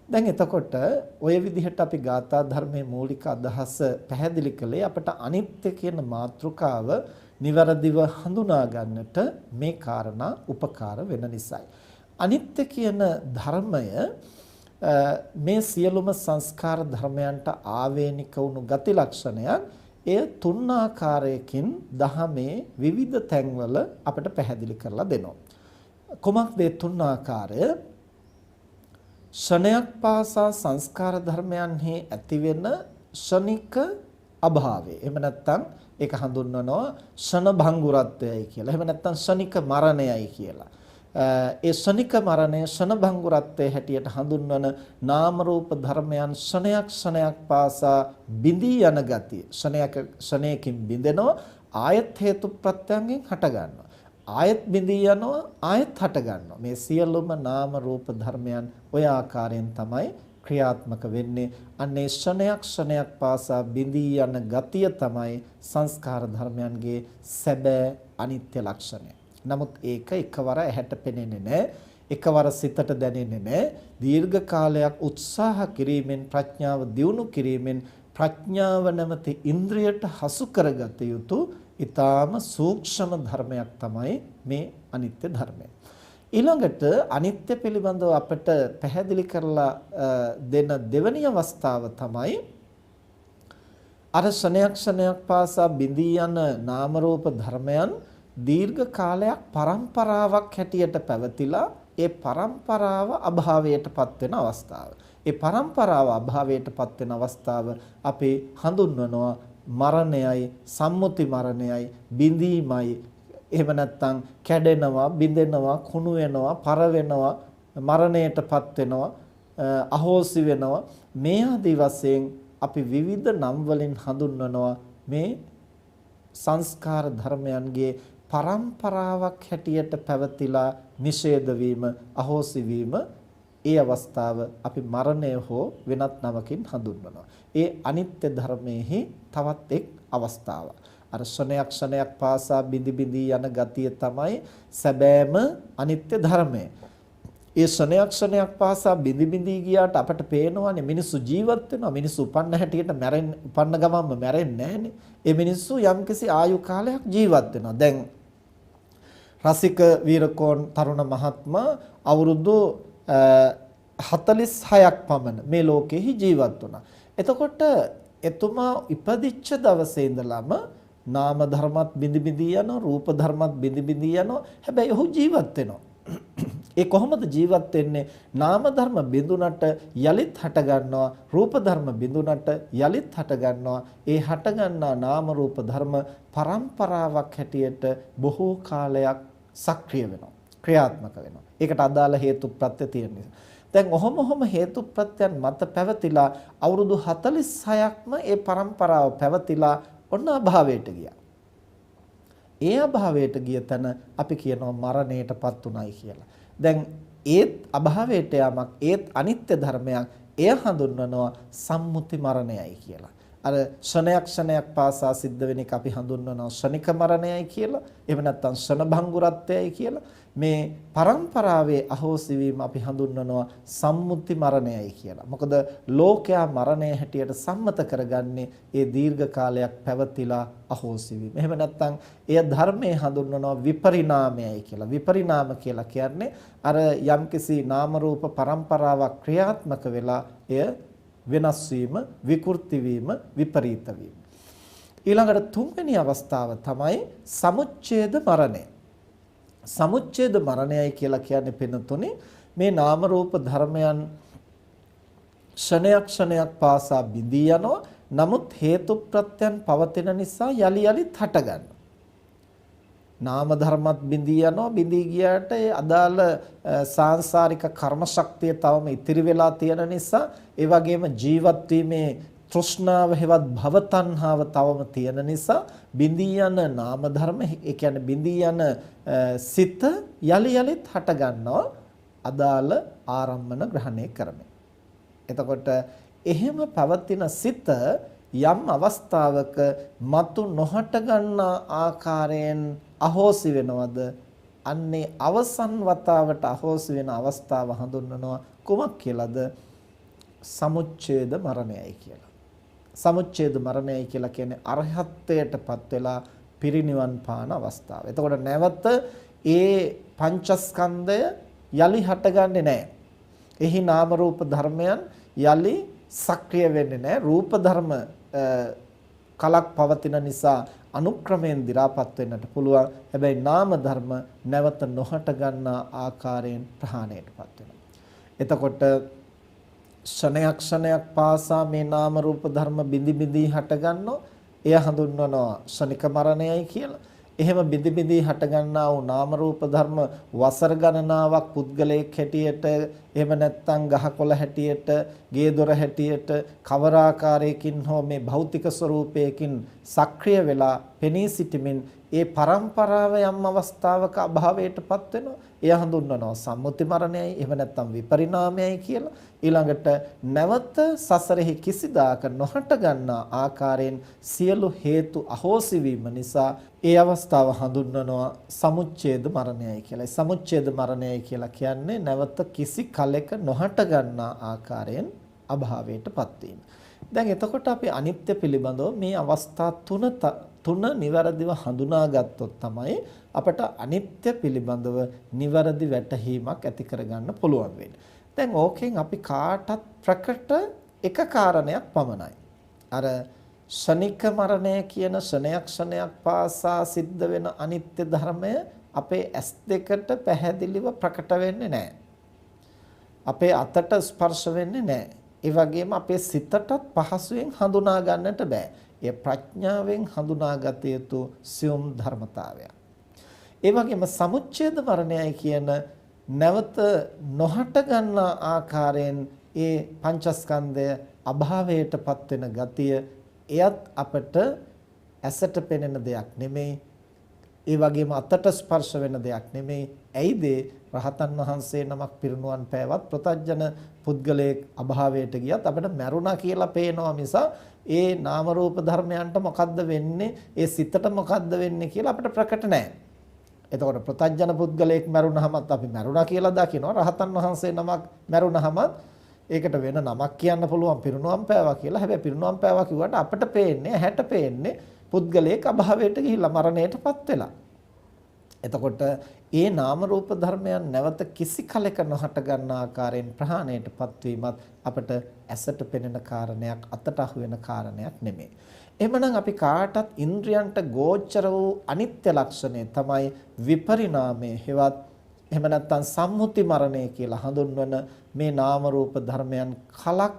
දැන් එතකොට ඔය විදිහට අපි ගාථා ධර්මයේ මූලික අදහස පැහැදිලි කළේ අපට අනිත්‍ය කියන මාතෘකාව નિවරදිව හඳුනා ගන්නට මේ කාරණා උපකාර වෙන නිසායි. අනිත්‍ය කියන ධර්මය මේ සියලුම සංස්කාර ධර්මයන්ට ආවේනික වුණු ගති ලක්ෂණයන් එය තුන් ආකාරයකින් දහමේ විවිධ තැන්වල අපට පැහැදිලි කරලා දෙනවා. කොමක්ද මේ තුන් ආකාරය? ෂණයක් පාසා සංස්කාර ධර්මයන්හි ඇතිවෙන ෂණික අභාවය. එහෙම නැත්නම් ඒක හඳුන්වනවා ෂණ භංගුරත්වයයි කියලා. එහෙම නැත්නම් ෂණික මරණයයි කියලා. ඒ ෂණික මරණය ෂණ භංගුරත්වයේ හැටියට හඳුන්වන නාම රූප ධර්මයන් ෂණයක් පාසා බිඳී යන ගතිය. ෂණයකින් බිඳෙනවා, ආයත් හේතු ප්‍රත්‍යයෙන් හට ගන්නවා. ආයත් බිඳී යනවා, ආයත් හට ගන්නවා. මේ සියලුම නාම රූප ධර්මයන් ඔය ආකාරයෙන් තමයි ක්‍රියාත්මක වෙන්නේ. අන්නේ ක්ෂණයක් පාසා බිඳී යන ගතිය තමයි සංස්කාර ධර්මයන්ගේ සැබෑ අනිත්‍ය ලක්ෂණය. නමුත් ඒක එකවර ඇහැට පෙනෙන්නේ නැහැ, එකවර සිතට දැනෙන්නේ නැහැ. දීර්ඝ කාලයක් උත්සාහ කිරීමෙන්, ප්‍රඥාව දියුණු කිරීමෙන් ප්‍රඥාව නැමැති ඉන්ද්‍රියට හසු කරගත යුතු ඊටාම සූක්ෂම ධර්මයක් තමයි මේ අනිත්‍ය ධර්මය. ඊළඟට අනිත්‍ය පිළිබඳව අපට පැහැදිලි කරලා දෙන දෙවැනි අවස්ථාව තමයි අර ක්ෂණයක් පාසා බිඳී යන නාම රූප ධර්මයන් දීර්ඝ කාලයක් පරම්පරාවක් හැටියට පැවතිලා ඒ පරම්පරාව අභාවයටපත් වෙන අවස්ථාව. ඒ පරම්පරාව අභාවයටපත් වෙන අවස්ථාව අපි හඳුන්වනවා මරණයයි, සම්මුති මරණයයි, බිඳීමයි. එහෙම නැත්නම් කැඩෙනවා, බිඳෙනවා, කුණු වෙනවා, පර වෙනවා, මරණයටපත් වෙනවා, අහෝසි වෙනවා. මේ ආදී වශයෙන් අපි විවිධ නම් වලින් හඳුන්වනවා මේ සංස්කාර ධර්මයන්ගේ පරම්පරාවක් හැටියට පැවතිලා නිෂේධ වීම, අහෝසි වීම. ඒ අවස්ථාව අපි මරණය හෝ වෙනත් නමකින් හඳුන්වනවා. ඒ අනිත්‍ය ධර්මයේහි තවත් එක් අවස්ථාවක්. අර ක්ෂණයක් පාසා බිඳි යන ගතිය තමයි සැබෑම අනිත්‍ය ධර්මය. ඒ ක්ෂණයක් පාසා බිඳි ගියාට අපට පේනවානේ මිනිස්සු ජීවත් වෙනවා. මිනිස්සු උපන්න හැටියට උපන්න ගමන්ම මැරෙන්නේ නැහනේ. ඒ මිනිස්සු යම්කිසි ආයු කාලයක් ජීවත් වෙනවා. දැන් රසික වීරකෝන් තරුණ මහත්මයා අවුරුදු 46ක් පමණ මේ ලෝකෙහි ජීවත් වුණා. එතකොට එතුමා ඉපදිච්ච දවසේ ඉඳලම නාම ධර්මත් බිඳි යනවා, රූප ධර්මත් බිඳි යනවා. හැබැයි ඔහු ජීවත් වෙනවා. ඒ කොහොමද ජීවත් වෙන්නේ? නාම ධර්ම බිඳුනට යලිත් හට ගන්නවා, රූප ධර්ම බිඳුනට යලිත් හට ගන්නවා. ඒ හට ගන්නා නාම රූප ධර්ම පරම්පරාවක් හැටියට බොහෝ කාලයක් සක්‍රිය වෙනවා, ක්‍රියාත්මක වෙනවා. ඒකට අදාළ හේතු ප්‍රත්‍ය තියෙන නිසා. දැන් ඔහොම හේතු ප්‍රත්‍යයන් මත පැවතිලා අවුරුදු 46ක්ම ඒ පරම්පරාව පැවතිලා ඔන්න අභාවයට ගියා. ඒ අභාවයට ගිය තැන අපි කියනවා මරණයටපත් උනායි කියලා. දැන් ඒත් අභාවයට යාමක්, ඒත් අනිත්‍ය ධර්මයක්. එය හඳුන්වනවා සම්මුති මරණයයි කියලා. අර ක්ෂණයක් පාසා සිද්ධ වෙන එක අපි හඳුන්වනවා ක්ෂණික මරණයයි කියලා. එහෙම නැත්නම් ක්ෂණ භංගුරත්වයයි කියලා. මේ පරම්පරාවේ අහෝසි වීම අපි හඳුන්වනවා සම්මුති මරණයයි කියලා. මොකද ලෝකයා මරණය හැටියට සම්මත කරගන්නේ ඒ දීර්ඝ කාලයක් පැවතිලා අහෝසි වීම. එහෙම නැත්නම් එය ධර්මයේ හඳුන්වනවා විපරිණාමයයි කියලා. විපරිණාම කියලා කියන්නේ අර යම්කිසි නාම රූප පරම්පරාවක් ක්‍රියාත්මක වෙලා එය වෙනස් වීම, විකෘති වීම, විපරීත වීම. ඊළඟට තුන්වෙනි අවස්ථාව තමයි සමුච්ඡේද මරණය. සමුච්ඡේද මරණයයි කියලා කියන්නේ පින්නතුනේ මේ නාම රූප ධර්මයන් ක්ෂණයක් පාසා බිඳී යනවා. නමුත් හේතු ප්‍රත්‍යයන් පවතින නිසා යලි යලිත් හට ගන්නවා. නාම ධර්මත් බිඳී යනවා. බිඳී ගියාට ඒ අදාළ සාංශාරික කර්ම ශක්තිය තවම ඉතිරි වෙලා තියෙන නිසා ඒ වගේම ජීවත් වීමේ තෘෂ්ණාව හෙවත් භව තණ්හාව තවම තියෙන නිසා බිඳී යන නාම ධර්ම ඒ කියන්නේ බිඳී යන සිත යලි යලිත් හට ගන්නවා අදාළ ආරම්මන ග්‍රහණය කරමින්. එතකොට එහෙම පවතින සිත යම් අවස්ථාවක මතු නොහට ගන්නා ආකාරයෙන් අහෝසි වෙනවද? අන්නේ අවසන් වතාවට අහෝසි වෙන අවස්ථාව හඳුන්වනවා කුමක් කියලාද? සමුච්ඡේද මරණයයි කියලා. සමුච්ඡේද මරණයයි කියලා කියන්නේ අරහත්ත්වයටපත් වෙලා පිරිනිවන් පාන අවස්ථාව. එතකොට නැවත ඒ පංචස්කන්ධය යලි හටගන්නේ නැහැ. එහි නාම රූප ධර්මයන් යලි සක්‍රිය වෙන්නේ නැහැ. රූප ධර්ම කලක් පවතින නිසා අනුක්‍රමයෙන් දි รา පත් වෙන්නට පුළුවන්. හැබැයි නාම ධර්ම නැවත නොහට ගන්නා ආකාරයෙන් ප්‍රහාණයටපත් වෙනවා. එතකොට ක්ෂණයක් පාසා මේ නාම රූප ධර්ම බිඳි බිඳි හට ගන්නෝ එය හඳුන්වනවා ක්ෂණික මරණයයි කියලා. එහෙම බිඳි බිඳි හට ගන්නා වූ නාම රූප ධර්ම වසර ගණනාවක් පුද්ගලයෙක් හැටියට එහෙම නැත්නම් ගහකොළ හැටියට ගේ දොර හැටියට කවර ආකාරයකින් හෝ මේ භෞතික ස්වરૂපයකින් සක්‍රිය වෙලා පෙනී සිටමින් ඒ පරම්පරාව යම් අවස්ථාවක අභාවයටපත් වෙනවා. එය හඳුන්වනවා සම්මුති මරණයයි එහෙම නැත්නම් විපරිණාමයයි කියලා. ඊළඟට නැවත සසරෙහි කිසිදාක නොහට ගන්නා ආකාරයෙන් සියලු හේතු අහෝසි වීම නිසා ඒ අවස්ථාව හඳුන්වනවා සමුච්ඡේද මරණයයි කියලා. සමුච්ඡේද මරණයයි කියලා කියන්නේ නැවත කිසි කලෙක නොහට ගන්නා ආකාරයෙන් අභාවයටපත් වීම. දැන් එතකොට අපි අනිත්‍ය පිළිබඳව මේ අවස්ථා තුන නිවැරදිව හඳුනාගත්තොත් තමයි අපට අනිත්‍ය පිළිබඳව නිවැරදි වැටහීමක් ඇති කරගන්න පුළුවන් වෙන්නේ. දැන් ඕකෙන් අපි කාටත් ප්‍රකට එක කාරණයක් පමණයි. අර ශනික මරණය කියන ක්ෂණයක් පාසා සිද්ධ වෙන අනිත්‍ය ධර්මය අපේ ඇස් දෙකට පැහැදිලිව ප්‍රකට වෙන්නේ නැහැ. අපේ අතට ස්පර්ශ වෙන්නේ නැහැ. ඒ වගේම අපේ සිතටත් පහසුවෙන් හඳුනා ගන්නට බෑ. ඒ ප්‍රඥාවෙන් හඳුනාගත යුතු සියුම් ධර්මතාවයක්. ඒ වගේම සමුච්ඡේද මරණයයි කියන නැවත නොහට ගන්නා ආකාරයෙන් ඒ පංචස්කන්ධය අභාවයටපත් වෙන ගතිය එයත් අපට ඇසට පෙනෙන දෙයක් නෙමෙයි. ඒ වගේම අතට ස්පර්ශ වෙන දෙයක් නෙමෙයි. ඇයිද රහතන් වහන්සේ නමක් පිරිනුවන් පෑවත් ප්‍රතඥ පුද්ගලයෙක් අභාවයට ගියත් අපිට මැරුණා කියලා පේනවා මිස ඒ නාම රූප ධර්මයන්ට මොකද්ද වෙන්නේ? ඒ සිතට මොකද්ද වෙන්නේ කියලා අපිට ප්‍රකට නැහැ. එතකොට ප්‍රතඥ පුද්ගලයෙක් මැරුණාමත් අපි මැරුණා කියලා දකිනවා. රහතන් වහන්සේ නමක් මැරුණාමත් ඒකට වෙන නමක් කියන්න පුළුවන් පිරිනුවම් පෑවා කියලා. හැබැයි පිරිනුවම් පෑවා කිව්වට අපිට පේන්නේ ඇහැට පේන්නේ පුද්ගලයෙක් අභාවයට ගිහිල්ලා මරණයටපත් වෙලා. එතකොට ඒ නාම රූප ධර්මයන් නැවත කිසි කලක නොහට ගන්න ආකාරයෙන් ප්‍රහාණයටපත් වීමත් අපිට ඇසට පෙනෙන කාරණයක් අතට අහු වෙන කාරණයක් නෙමෙයි. එහෙමනම් අපි කාටත් ඉන්ද්‍රයන්ට ගෝචර වූ අනිත්‍ය ලක්ෂණය තමයි විපරිණාමය හෙවත් එහෙම නැත්නම් සම්මුති මරණය කියලා හඳුන්වන මේ නාම රූප ධර්මයන් කලක්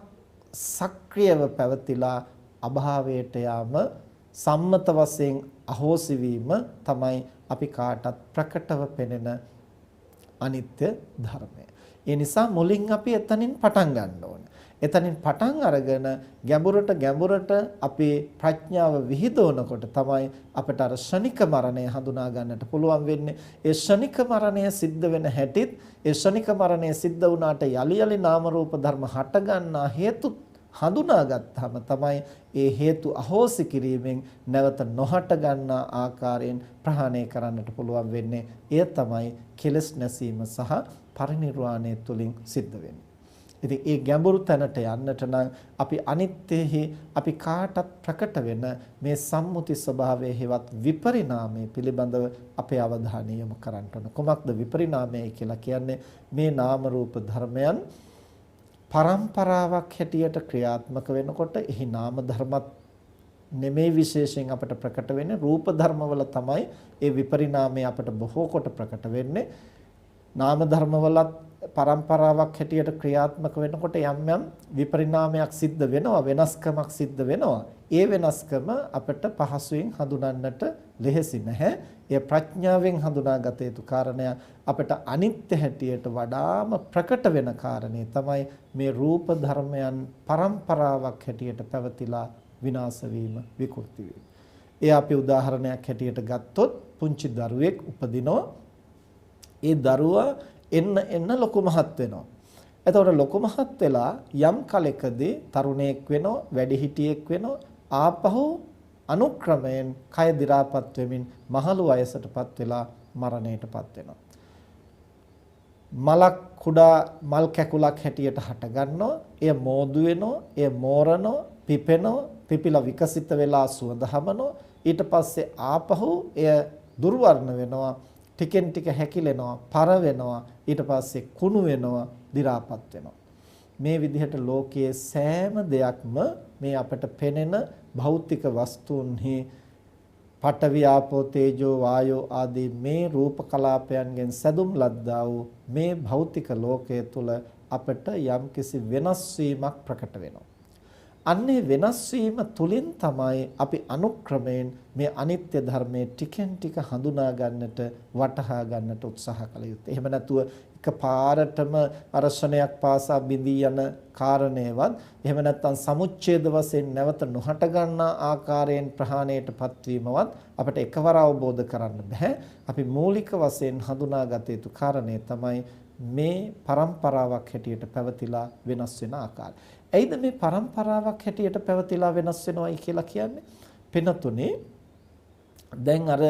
සක්‍රියව පැවතිලා අභාවයට යාම සම්මත වශයෙන් අහෝසි වීම තමයි අපි කාටත් ප්‍රකටව පෙනෙන අනිත්‍ය ධර්මය. ඒ නිසා මුලින් අපි එතනින් පටන් ගන්න ඕනේ. එතනින් පටන් අරගෙන ගැඹුරට අපේ ප්‍රඥාව විහිදවනකොට තමයි අපිට අර ශනික මරණය හඳුනා ගන්නට පුළුවන් වෙන්නේ. ඒ ශනික මරණය සිද්ධ වෙන හැටිත් ඒ ශනික මරණය සිද්ධ වුණාට යලි යලි නාම රූප ධර්ම හට ගන්නා හේතු හඳුනාගත්තාම තමයි ඒ හේතු අහෝසි කිරීමෙන් නැවත නොහට ගන්නා ආකාරයෙන් ප්‍රහාණය කරන්නට පුළුවන් වෙන්නේ. එය තමයි කෙලස් නැසීම සහ පරිනිර්වාණය තුලින් සිද්ධ වෙන්නේ. ඉතින් ඒ ගැඹුරු තැනට යන්නට නම් අපි අනිත්‍යෙහි අපි කාටත් ප්‍රකට වෙන මේ සම්මුති ස්වභාවයේ හෙවත් විපරිණාමය පිළිබඳව අපේ අවධානය යොමු කරන්න ඕන. කොමක්ද විපරිණාමය කියලා කියන්නේ? මේ නාම රූප ධර්මයන් පරම්පරාවක් හැටියට ක්‍රියාත්මක වෙනකොට එහි නාම ධර්මත් නෙමේ විශේෂයෙන් අපට ප්‍රකට වෙන්නේ. රූප ධර්මවල තමයි ඒ විපරිණාමය අපට බොහෝ කොට ප්‍රකට වෙන්නේ. නාම ධර්මවලත් පරම්පරාවක් හැටියට ක්‍රියාත්මක වෙනකොට යම් යම් විපරිණාමයක් සිද්ධ වෙනවා, වෙනස්කමක් සිද්ධ වෙනවා. ඒ වෙනස්කම අපට පහසුවෙන් හඳුනන්නට ලෙහෙසි නැහැ. ඒ ප්‍රඥාවෙන් හඳුනාගත යුතු කාරණය. අපට අනිත්‍ය හැටියට වඩාම ප්‍රකට වෙන කාරණේ තමයි මේ රූප ධර්මයන් පරම්පරාවක් හැටියට පැවතිලා විනාශ වීම, විකෘති වීම. ඒ අපි උදාහරණයක් හැටියට ගත්තොත් පුංචි දරුවෙක් උපදිනවා. ඒ දරුවා එන්න ලොකු මහත් වෙනවා. එතකොට ලොකු මහත් වෙලා යම් කලෙකදී තරුණයෙක් වෙනවා, වැඩිහිටියෙක් වෙනවා, ආපහු අනුක්‍රමයෙන් කය දි รา පත් වෙමින් මහලු වයසටපත් වෙලා මරණයටපත් වෙනවා. මලක් කුඩා මල් කැකුලක් හැටියට හට ගන්නවා. එය මෝදු වෙනවා, එය මෝරනවා, පිපෙනවා, පිපිලා විකසිත වෙලා සුවඳ හමනවා. ඊට පස්සේ ආපහු එය දුර්වර්ණ වෙනවා, ටිකෙන් ටික හැකිලෙනවා, පර වෙනවා, ඊට පස්සේ කුණු වෙනවා, දි รา පත් වෙනවා. මේ විදිහට ලෝකයේ සෑම දෙයක්ම මේ අපට පෙනෙන භෞතික වස්තුන්හි පඨවි ආපෝ තේජෝ වායෝ ආදී මේ රූප කලාපයන්ගෙන් සැදුම් ලද්දා වූ මේ භෞතික ලෝකයේ තුල අපට යම්කිසි වෙනස් වීමක් ප්‍රකට වෙනවා. අන්නේ වෙනස් වීම තුලින් තමයි අපි අනුක්‍රමයෙන් මේ අනිත්‍ය ධර්මයේ ටිකෙන් ටික හඳුනා ගන්නට, වටහා ගන්නට උත්සාහ කළ යුත්තේ. එහෙම නැතුව එකපාරටම අරසණයක් පාසා බිඳී යන කාරණේවත්, එහෙම නැත්නම් සමුච්ඡේද වශයෙන් නැවත නොහට ගන්නා ආකාරයෙන් ප්‍රහාණයටපත් වීමවත් අපිට එකවර අවබෝධ කරන්න බෑ. අපි මූලික වශයෙන් හඳුනාගත යුතු කාරණේ තමයි මේ පරම්පරාවක් හැටියට පැවතිලා වෙනස් වෙන ආකාරය. ඇයිද මේ පරම්පරාවක් හැටියට පැවතිලා වෙනස් වෙනවයි කියලා කියන්නේ? පිනතුනේ දැන් අර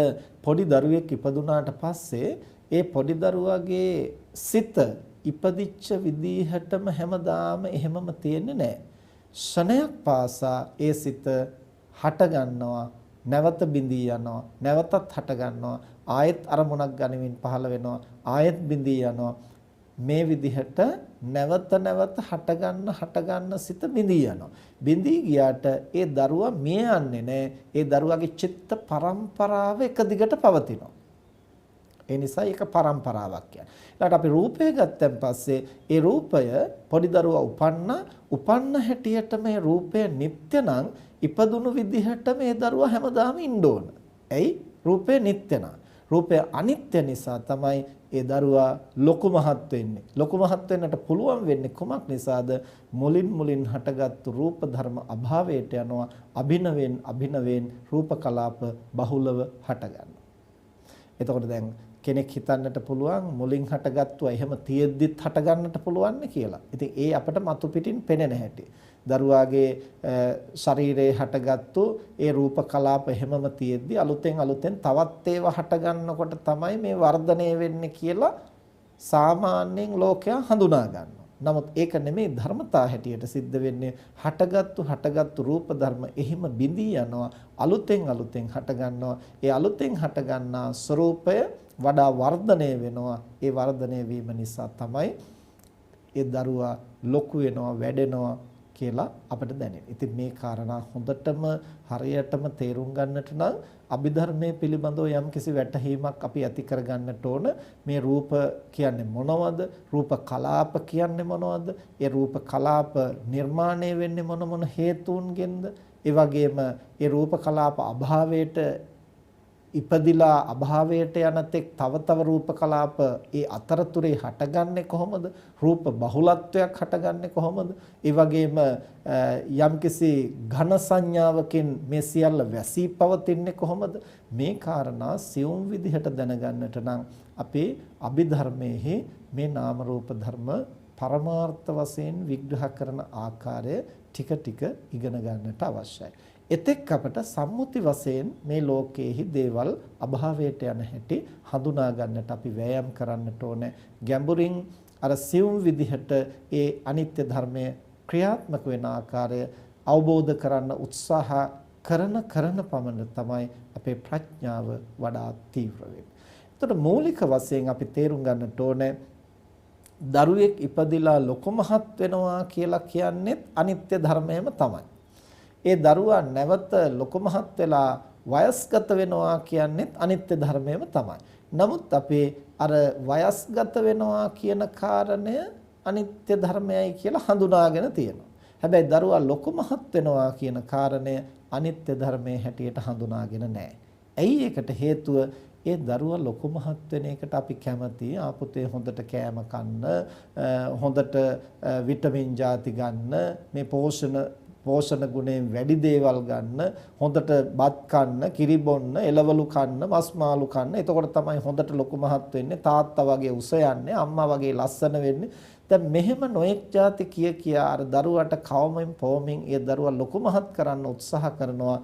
පොඩි දරුවෙක් ඉපදුනාට පස්සේ ඒ පොඩි දරුවාගේ සිත ඉපදිච්ච විදිහටම හැමදාම එහෙමම තියෙන්නේ නැහැ. ශණයක් පාසා ඒ සිත හට ගන්නවා, නැවත බිඳී යනවා, නැවතත් හට ගන්නවා, ආයෙත් අරමුණක් ගනිමින් පහළ වෙනවා, ආයෙත් බිඳී යනවා. මේ විදිහට නැවත හට ගන්න සිත බිඳී යනවා. බිඳී ගියාට ඒ දරුවා මිය යන්නේ නැහැ. ඒ දරුවාගේ චිත්ත පරම්පරාව එක දිගට පවතිනවා. ඒ නිසා ඒක පරම්පරාවක් කියන්නේ. ඊළඟට අපි රූපය ගත්තන් පස්සේ ඒ රූපය පොඩි දරුවා උපන්න හැටියට මේ රූපය නිට්ටය නම් ඉපදුණු විදිහට මේ දරුවා හැමදාම ඉන්න ඕන. ඇයි? රූපය නිට්ටය නම්. රූපය අනිත්‍ය නිසා තමයි ඒ දරුවා ලොකු මහත් වෙන්නේ. ලොකු මහත් වෙන්නට පුළුවන් වෙන්නේ කුමක් නිසාද? මුලින් හටගත්තු රූප ධර්ම අභාවයට යනවා. අභිනවෙන් රූප කලාප බහුලව හට ගන්නවා. එතකොට දැන් කෙනෙක් හිතන්නට පුළුවන් මුලින් හටගත්තුවා එහෙම තියෙද්දිත් හට ගන්නට පුළුවන් කියලා. ඉතින් ඒ අපිට මතු පිටින් පෙනෙන හැටි. දරුවාගේ ශරීරයේ හටගත්තු ඒ රූප කලාප හැමම තියෙද්දි අලුතෙන් තවත් ඒවා හට ගන්නකොට තමයි මේ වර්ධනය වෙන්නේ කියලා සාමාන්‍යයෙන් ලෝකයා හඳුනා ගන්නවා. නමුත් ඒක නෙමෙයි ධර්මතා හැටියට සිද්ධ වෙන්නේ. හටගත්තු රූප ධර්ම එහිම බිඳී යනවා, අලුතෙන් හට ගන්නවා. ඒ අලුතෙන් හට ගන්නා ස්වરૂපය වඩා වර්ධනය වෙනවා. ඒ වර්ධනය වීම නිසා තමයි ඒ දරුවා ලොකු වෙනවා, වැඩෙනවා කියලා අපිට දැනෙනවා. ඉතින් මේ කාරණා හොඳටම හරියටම තේරුම් ගන්නට නම් අභිධර්මයේ පිළිබඳව යම්කිසි වැටහීමක් අපි ඇති කර ගන්නට ඕන. මේ රූප කියන්නේ මොනවද? රූප කලාප කියන්නේ මොනවද? ඒ රූප කලාප නිර්මාණය වෙන්නේ මොන හේතුන්ගෙන්ද? ඒ වගේම ඒ රූප කලාප අභාවයට ඉපදිලා අභාවයට යන තෙක් තව රූප කලාප ඒ අතරතුරේ හටගන්නේ කොහොමද? රූප බහුලත්වයක් හටගන්නේ කොහොමද? ඒ වගේම යම්කිසි ඝන සංඥාවකින් මේ සියල්ල වැසී පවතින්නේ කොහොමද? මේ කාරණා සියුම් විදිහට දැනගන්නට නම් අපේ අභිධර්මයේ මේ නාම රූප ධර්ම පරමාර්ථ වශයෙන් විග්‍රහ කරන ආකාරය ටික ටික ඉගෙන ගන්නට අවශ්‍යයි. එතෙක් අපට සම්මුති වශයෙන් මේ ලෝකයේහි දේවල් අභාවයට යන හැටි හඳුනා ගන්නට අපි වෑයම් කරන්නට ඕනේ. ගැඹුරින් අර සියුම් විදිහට ඒ අනිත්‍ය ධර්මය ක්‍රියාත්මක වෙන ආකාරය අවබෝධ කරන්න උත්සාහ කරන පමණ තමයි අපේ ප්‍රඥාව වඩා තීව්‍ර වෙන්නේ. එතකොට මූලික වශයෙන් අපි තේරුම් ගන්නට ඕනේ දරුවෙක් ඉපදිලා ලොකු මහත් වෙනවා කියලා කියන්නේ අනිත්‍ය ධර්මයම තමයි. ඒ දරුවා නැවත ලොකු මහත් වෙලා වයස්ගත වෙනවා කියන්නේ අනිත්‍ය ධර්මයම තමයි. නමුත් අපි අර වයස්ගත වෙනවා කියන කාරණය අනිත්‍ය ධර්මයයි කියලා හඳුනාගෙන තියෙනවා. හැබැයි දරුවා ලොකු මහත් වෙනවා කියන කාරණය අනිත්‍ය ධර්මයේ හැටියට හඳුනාගෙන නැහැ. ඇයි ඒකට හේතුව? ඒ දරුවා ලොකු මහත් වෙන එකට අපි කැමති. ආපුතේ හොඳට කෑම කන්න, හොඳට විටමින් ಜಾති ගන්න, මේ පෝෂණ ගුණයෙන් වැඩි දේවල් ගන්න, හොඳට බත් කන්න, කිරි බොන්න, එළවලු කන්න, මස් මාළු කන්න. එතකොට තමයි හොඳට ලොකු මහත් වෙන්නේ. තාත්තා වගේ උස යන්නේ, අම්මා වගේ ලස්සන වෙන්නේ. දැන් මෙහෙම නොඑක් ಜಾති කියා අර දරුවට කවමින් පොවමින් ඒ දරුවා ලොකු මහත් කරන්න උත්සාහ කරනවා.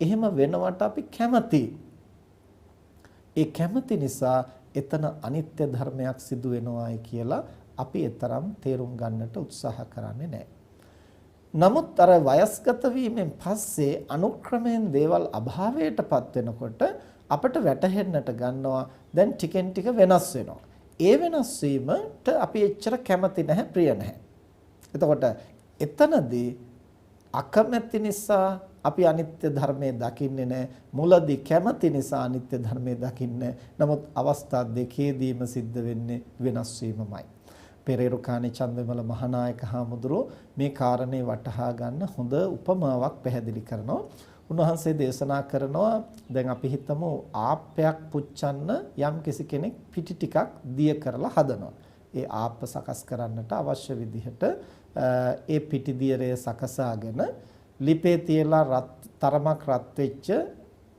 එහෙම වෙනවට අපි කැමතියි. ඒ කැමති නිසා එතන අනිත්‍ය ධර්මයක් සිදු වෙනවායි කියලා අපි එතරම් තේරුම් ගන්නට උත්සාහ කරන්නේ නැහැ. නමුත් අර වයස්ගත වීමෙන් පස්සේ අනුක්‍රමයෙන් දේවල් අභාවයටපත් වෙනකොට අපිට වැටහෙන්නට ගන්නවා දැන් ටිකෙන් ටික වෙනස් වෙනවා. ඒ වෙනස් වීමට අපි එච්චර කැමති නැහැ, ප්‍රිය නැහැ. එතකොට එතනදී අකමැති නිසා අපි අනිත්‍ය ධර්මයේ දකින්නේ නැහැ. මුලදී කැමති නිසා අනිත්‍ය ධර්මයේ දකින්නේ. නමුත් අවස්ථා දෙකේදීම සිද්ධ වෙන්නේ වෙනස් වීමමයි. පෙරේරුකාණේ චන්දවිමල මහානායක හාමුදුරුවෝ මේ කාරණේ වටහා ගන්න හොඳ උපමාවක් පැහැදිලි කරනවා. උන්වහන්සේ දේශනා කරනවා දැන් අපි හිතමු ආප්පයක් පුච්චන්න යම් කෙනෙක් පිටි ටිකක් දිය කරලා හදනවා. ඒ ආප්ප සකස් කරන්නට අවශ්‍ය විදිහට ඒ පිටි දියරය සකසාගෙන ලිපේ තියලා තරමක් රත් වෙච්ච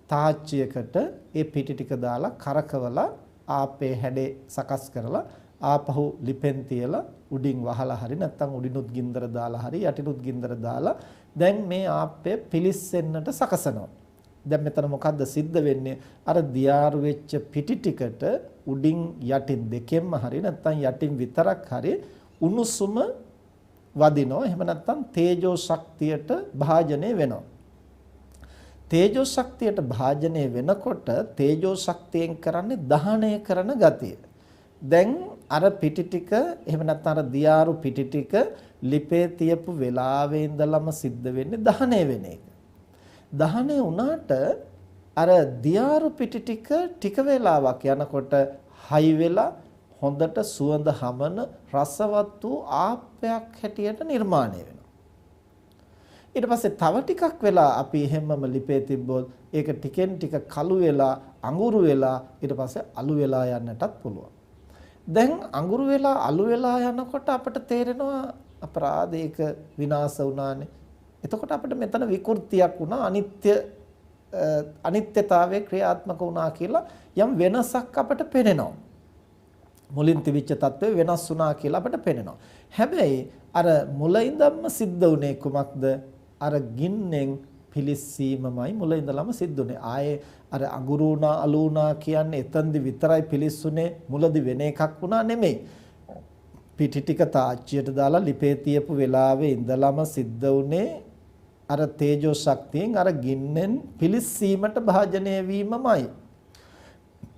තාච්චියකට ඒ පිටි ටික දාලා කරකවලා ආප්පේ හැඩේ සකස් කරලා ආපහු ලිපෙන් තියලා උඩින් වහලා හරි නැත්නම් උඩිනුත් ගින්දර දාලා හරි යටිනුත් ගින්දර දාලා දැන් මේ ආප්පය පිලිස්සෙන්නට සකසනවා. දැන් මෙතන මොකද්ද සිද්ධ වෙන්නේ? අර දියාරු වෙච්ච පිටි ටිකට උඩින් යටින් දෙකෙන්ම හරි නැත්නම් යටින් විතරක් හරි උණුසුම වදිනවා. එහෙම නැත්නම් තේජෝ ශක්තියට භාජනය වෙනවා. තේජෝ ශක්තියට භාජනය වෙනකොට තේජෝ ශක්තියෙන් කරන්නේ දහනය කරන ගතිය. දැන් අර පිටි ටික එහෙම නැත්නම් අර දියාරු පිටි ටික ලිපේ තියපු වෙලාවේ ඉඳලම සිද්ධ වෙන්නේ දහනය වෙන එක. දහනය වුණාට අර දියාරු පිටි ටික වෙලාවක් යනකොට හයි වෙලා හොඳට සුවඳ හමන රසවත් වූ ආප්පයක් හැටියට නිර්මාණය වෙනවා. ඊට පස්සේ තව ටිකක් වෙලා අපි හැමම ලිපේ තිබ්බොත් ඒක ටිකෙන් ටික කළු වෙලා අඟුරු වෙලා ඊට පස්සේ අලු වෙලා යන්නටත් පුළුවන්. දැන් අඟුරු වෙලා අලු වෙලා යනකොට අපිට තේරෙනවා අපරාධයක විනාශ වුණානේ. එතකොට අපිට මෙතන විකෘතියක් වුණා, අනිත්‍යතාවයේ ක්‍රියාත්මක වුණා කියලා යම් වෙනසක් අපිට පේනවා. මුලින් තිබිච්ච තත්ත්වය වෙනස් වුණා කියලා අපිට පේනවා. හැබැයි අර මුල ඉඳන්ම සිද්ධ වුණේ කුමක්ද? අර ගින්නෙන් පිලිස්සීමමයි මුල ඉඳලම සිද්ධ වුණේ. ආයේ අර අඟුරුණා අලුණා කියන්නේ එතෙන්දි විතරයි පිලිස්සුනේ, මුලදි වෙන එකක් වුණා නෙමෙයි. පිටි ටික තාච්චියට දාලා ලිපේ තියපු වෙලාවේ ඉඳලම සිද්ධ වුණේ අර තේජෝ ශක්තියෙන් අර ගින්නෙන් පිලිස්සීමට භාජනය වීමමයි.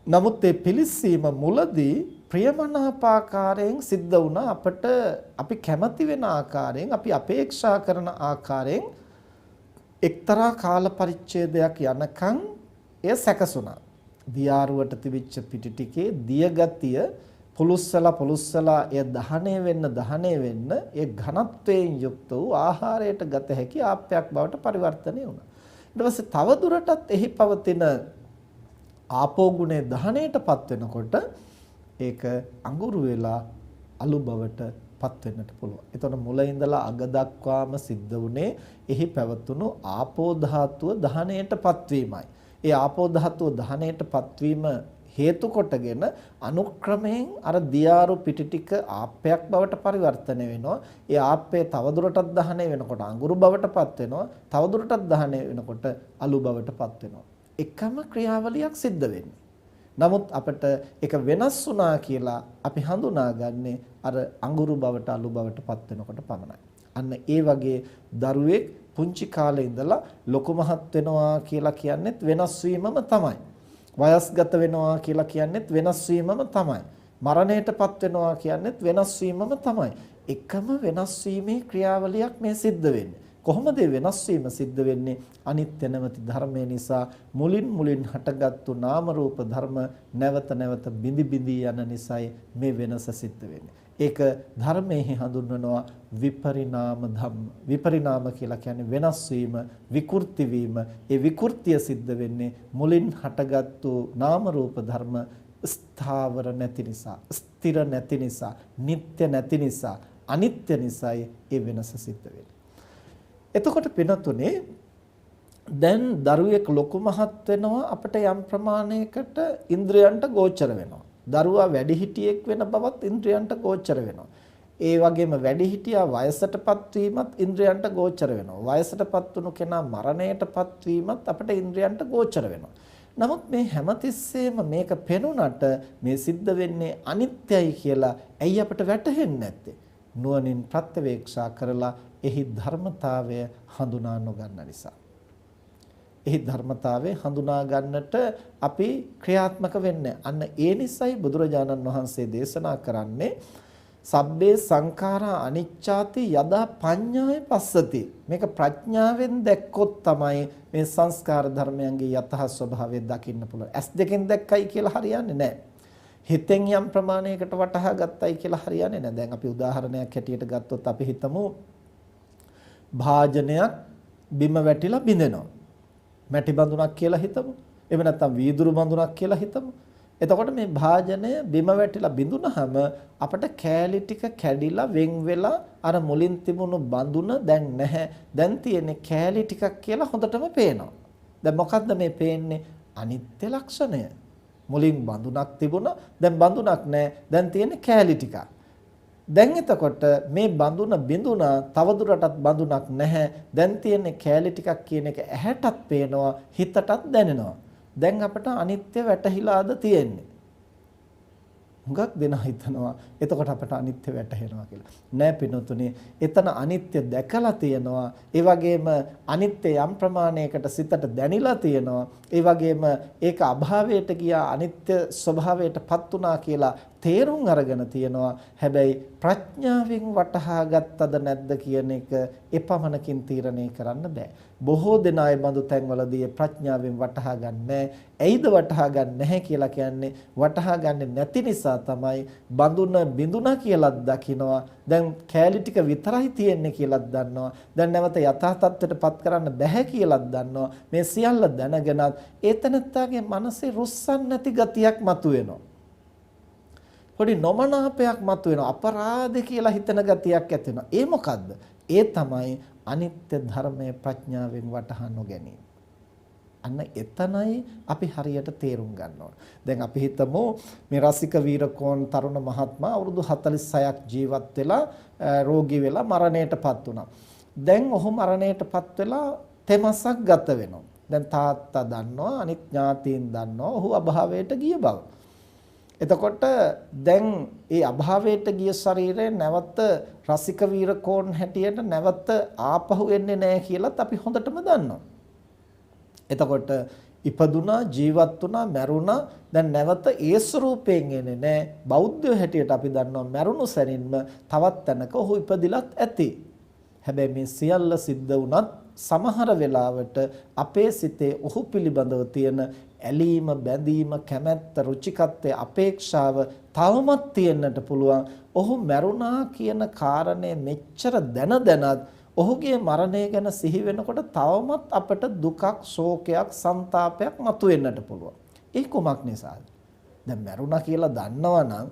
නමුත් ඒ පිලිස්සීම මුලදී ප්‍රියමනාපාකාරයෙන් සිද්ධ වුණා. අපට අපි කැමති වෙන ආකාරයෙන්, අපි අපේක්ෂා කරන ආකාරයෙන් එක්තරා කාල පරිච්ඡේදයක් යනකම් එය සැකසුණා. දියාරුවට තිබිච්ච පිටි ටිකේ දිය ගතිය පුලුස්සලා එය දහණය වෙන්න ඒ ඝනත්වයෙන් යුක්ත වූ ආහාරයට ගත හැකි ආප්පයක් බවට පරිවර්තනය වුණා. ඊට පස්සේ තව දුරටත් එහි පවතින ආපෝ ගුණේ දහණයටපත් වෙනකොට ඒක අඟුරු වෙලා අලු බවට පත් වෙන්නට පුළුවන්. එතකොට මුල ඉඳලා අග දක්වාම සිද්ධ වුණේ එහි පැවතුණු ආපෝ ධාතුව දහණයටපත් වීමයි. ඒ ආපෝ ධාතුව දහණයටපත් වීම හේතු කොටගෙන අනුක්‍රමයෙන් අර දියාරු පිටි ටික ආප්පයක් බවට පරිවර්තනය වෙනවා. ඒ ආප්පය තවදුරටත් දහණය වෙනකොට අඟුරු බවටපත් වෙනවා. තවදුරටත් දහණය වෙනකොට අලු බවටපත් වෙනවා. එකම ක්‍රියාවලියක් සිද්ධ වෙන්නේ. නමුත් අපිට ඒක වෙනස් වුණා කියලා අපි හඳුනාගන්නේ අර අඟුරු බවට අලු බවටපත් වෙනකොට පමණයි. අන්න ඒ වගේ දරුවෙක් පුංචි කාලේ ඉඳලා ලොකු මහත් වෙනවා කියලා කියන්නේත් වෙනස් වීමම තමයි. වයස්ගත වෙනවා කියලා කියන්නේත් වෙනස් වීමම තමයි. මරණයටපත් වෙනවා කියන්නේත් වෙනස් වීමම තමයි. එකම වෙනස් වීමේ ක්‍රියාවලියක් මේ සිද්ධ වෙන්නේ. කොහොමද වෙනස් වීම සිද්ධ වෙන්නේ? අනිත්‍ය නැමැති ධර්මය නිසා මුලින් හටගත්තු නාම රූප ධර්ම නැවත නැවත බිඳි බිඳි යන නිසායි මේ වෙනස සිද්ධ වෙන්නේ. ඒක ධර්මයේ හඳුන්වනවා විපරිණාම ධම්ම. විපරිණාම කියලා කියන්නේ වෙනස් වීම, විකෘති වීම. ඒ විකෘතිය සිද්ධ වෙන්නේ මුලින් හටගත්තු නාම රූප ධර්ම ස්ථාවර නැති නිසා, ස්ථිර නැති නිසා, නিত্য නැති නිසා, අනිත්‍ය නිසායි ඒ වෙනස සිද්ධ වෙන්නේ. එතකොට පිනතුනේ දැන් දරුවෙක් ලොකු මහත් වෙනවා අපිට යම් ප්‍රමාණයකට ඉන්ද්‍රයන්ට ගෝචර වෙනවා. දරුවා වැඩිහිටියෙක් වෙන බවත් ඉන්ද්‍රයන්ට ගෝචර වෙනවා. ඒ වගේම වැඩිහිටියා වයසටපත් වීමත් ඉන්ද්‍රයන්ට ගෝචර වෙනවා. වයසටපත් වුණු කෙනා මරණයටපත් වීමත් අපිට ඉන්ද්‍රයන්ට ගෝචර වෙනවා. නමුත් මේ හැමතිස්සෙම මේක පෙනුනට මේ සිද්ධ වෙන්නේ අනිත්‍යයි කියලා ඇයි අපිට වැටහෙන්නේ නැත්තේ? නුවණින් ප්‍රත්‍යවේක්ෂා කරලා එහි ධර්මතාවය හඳුනා නොගන්න නිසා. එහි ධර්මතාවය හඳුනා ගන්නට අපි ක්‍රියාත්මක වෙන්නේ. අන්න ඒ නිසයි බුදුරජාණන් වහන්සේ දේශනා කරන්නේ සබ්බේ සංඛාරා අනිච්චාති යදා පඤ්ඤාය පස්සති. මේක ප්‍රඥාවෙන් දැක්කොත් තමයි මේ සංස්කාර ධර්මයන්ගේ යථා ස්වභාවය දකින්න පුළුවන්. ඇස් දෙකෙන් දැක්කයි කියලා හරියන්නේ නැහැ. හිතෙන් යම් ප්‍රමාණයකට වටහා ගත්තයි කියලා හරියන්නේ නැහැ. දැන් අපි උදාහරණයක් හැටියට ගත්තොත් අපි හිතමු භාජනයක් බිම වැටිලා බිඳෙනවා. මැටි බඳුනක් කියලා හිතමු. එහෙම නැත්නම් වීදුරු බඳුනක් කියලා හිතමු. එතකොට මේ භාජනය බිම වැටිලා බිඳුනහම අපිට කෑලි ටික කැඩිලා වෙන් වෙලා අර මුලින් තිබුණු බඳුන දැන් නැහැ. දැන් තියෙන්නේ කෑලි ටිකක් කියලා හොඳටම පේනවා. දැන් මොකද්ද මේ පේන්නේ? අනිත්‍ය ලක්ෂණය. මුලින් බඳුනක් තිබුණා. දැන් බඳුනක් නැහැ. දැන් තියෙන්නේ කෑලි ටිකක්. දැන් එතකොට මේ බඳුන බිඳුනා තවදුරටත් බඳුනක් නැහැ. දැන් තියෙන්නේ කෑලි ටිකක් කියන එක ඇහැටත් පේනවා, හිතටත් දැනෙනවා. දැන් අපට අනිත්‍ය වැටහිලාද තියෙන්නේ. හුඟක් දෙනා හිතනවා එතකොට අපට අනිත්‍ය වැටහෙනවා කියලා. නෑ පින්නතුනේ, එතන අනිත්‍ය දැකලා තියෙනවා. ඒ වගේම අනිත්‍ය යම් ප්‍රමාණයකට සිතට දැනිලා තියෙනවා. ඒ වගේම ඒක අභාවයට ගියා, අනිත්‍ය ස්වභාවයටපත් උනා කියලා තේරුම් අරගෙන තියෙනවා. හැබැයි ප්‍රඥාවෙන් වටහා ගත්තද නැද්ද කියන එක එපමණකින් තීරණය කරන්න බෑ. බොහෝ දෙනා ඒ බඳු තැන්වලදී ප්‍රඥාවෙන් වටහා ගන්නෑ. ඇයිද වටහා ගන්න නැහැ කියලා කියන්නේ? වටහා ගන්නේ නැති නිසා තමයි. බඳුන බිඳුණා කියලා දකිනවා. දැන් කෑලි ටික විතරයි තියෙන්නේ කියලා දන්නවා. දැන් නැවත යථා තත්ත්වයටපත් කරන්න බෑ කියලා දන්නවා. මේ සියල්ල දැනගෙනත් ඒතනත්තාගේ මනසේ රුස්සන් නැති ගතියක් මතුවෙනවා. පොඩි නොමනාපයක් මතුවෙනවා. අපරාධ කියලා හිතන ගතියක් ඇති වෙනවා. ඒ මොකද්ද? ඒ තමයි අනිත්‍ය ධර්මයේ ප්‍රඥාවෙන් වටහා නොගැනීම. අන්න එතනයි අපි හරියට තේරුම් ගන්න ඕන. දැන් අපි හිතමු මේ රසික වීරකෝන් තරුණ මහත්මයා අවුරුදු 46ක් ජීවත් වෙලා රෝගී වෙලා මරණයටපත් වුණා. දැන් ඔහු මරණයටපත් වෙලා තෙමසක් ගත වෙනවා. දැන් තාත්තා දන්නවා, අනිත් ඥාතීන් දන්නවා ඔහු අභාවයට ගිය බව. එතකොට දැන් ඒ අභාවයට ගිය ශරීරය නැවත රසික වීරකෝන් හැටියට නැවත ආපහු එන්නේ නැහැ කියලාත් අපි හොඳටම දන්නවා. එතකොට ඉපදුනා, ජීවත් වුණා, මැරුණා, දැන් නැවත ඒ ස්වරූපයෙන් එන්නේ නැහැ. බෞද්ධ හැටියට අපි දන්නවා මැරුණු සැනින්ම තවත් තැනක ඔහු ඉපදිලත් ඇති. හැබැයි මේ සියල්ල සිද්ධ වුණත් සමහර වෙලාවට අපේ සිතේ ඔහු පිළිබඳව තියෙන ඇලීම, බැඳීම, කැමැත්ත, රුචිකත්වයේ අපේක්ෂාව තවමත් තියෙන්නට පුළුවන්. ඔහු මැරුණා කියන කාරණය මෙච්චර දැනත් ඔහුගේ මරණය ගැන සිහි වෙනකොට තවමත් අපට දුකක්, ශෝකයක්, ਸੰతాපයක් මතුවෙන්නට පුළුවන්. ඒ කුමක් නිසාද? දැන් මැරුණා කියලා දන්නවනම්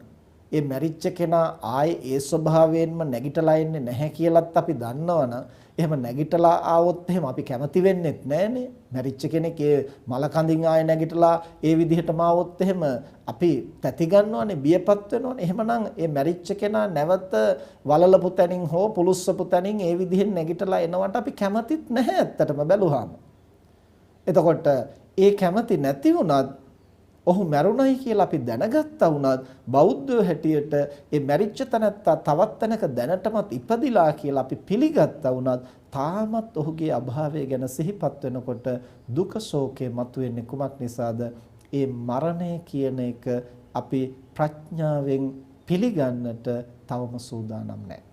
ඒ මැරිච්ච කෙනා ආයේ ඒ ස්වභාවයෙන්ම නැගිටලා එන්නේ නැහැ කියලාත් අපි දන්නවනම් එහෙම නැගිටලා ආවොත් එහෙම අපි කැමති වෙන්නෙත් නැහනේ. මැරිච්ච කෙනෙක් ඒ මල කඳින් ආයේ නැගිටලා ඒ විදිහටම ආවොත් එහෙම අපි තැති ගන්නවනේ, බියපත් වෙනවනේ. එහෙමනම් ඒ මැරිච්ච කෙනා නැවත වලලපු තැනින් හෝ පුලුස්සපු තැනින් ඒ විදිහෙන් නැගිටලා එනවට අපි කැමතිත් නැහැ ඇත්තටම බැලුවාම. එතකොට ඒ කැමති නැති වුණත් ඔහු මැරුණයි කියලා අපි දැනගත්තා වුණත් බෞද්ධයෝ හැටියට ඒ මැරිච්ච තැනත්තා තවත් තැනක දැනටමත් ඉපදිලා කියලා අපි පිළිගත්තා වුණත් තාමත් ඔහුගේ අභාවය ගැන සිහිපත් වෙනකොට දුක ශෝකේ මතුවෙන්නේ කුමක් නිසාද? ඒ මරණය කියන එක අපි ප්‍රඥාවෙන් පිළිගන්නට තවම සූදානම් නැහැ.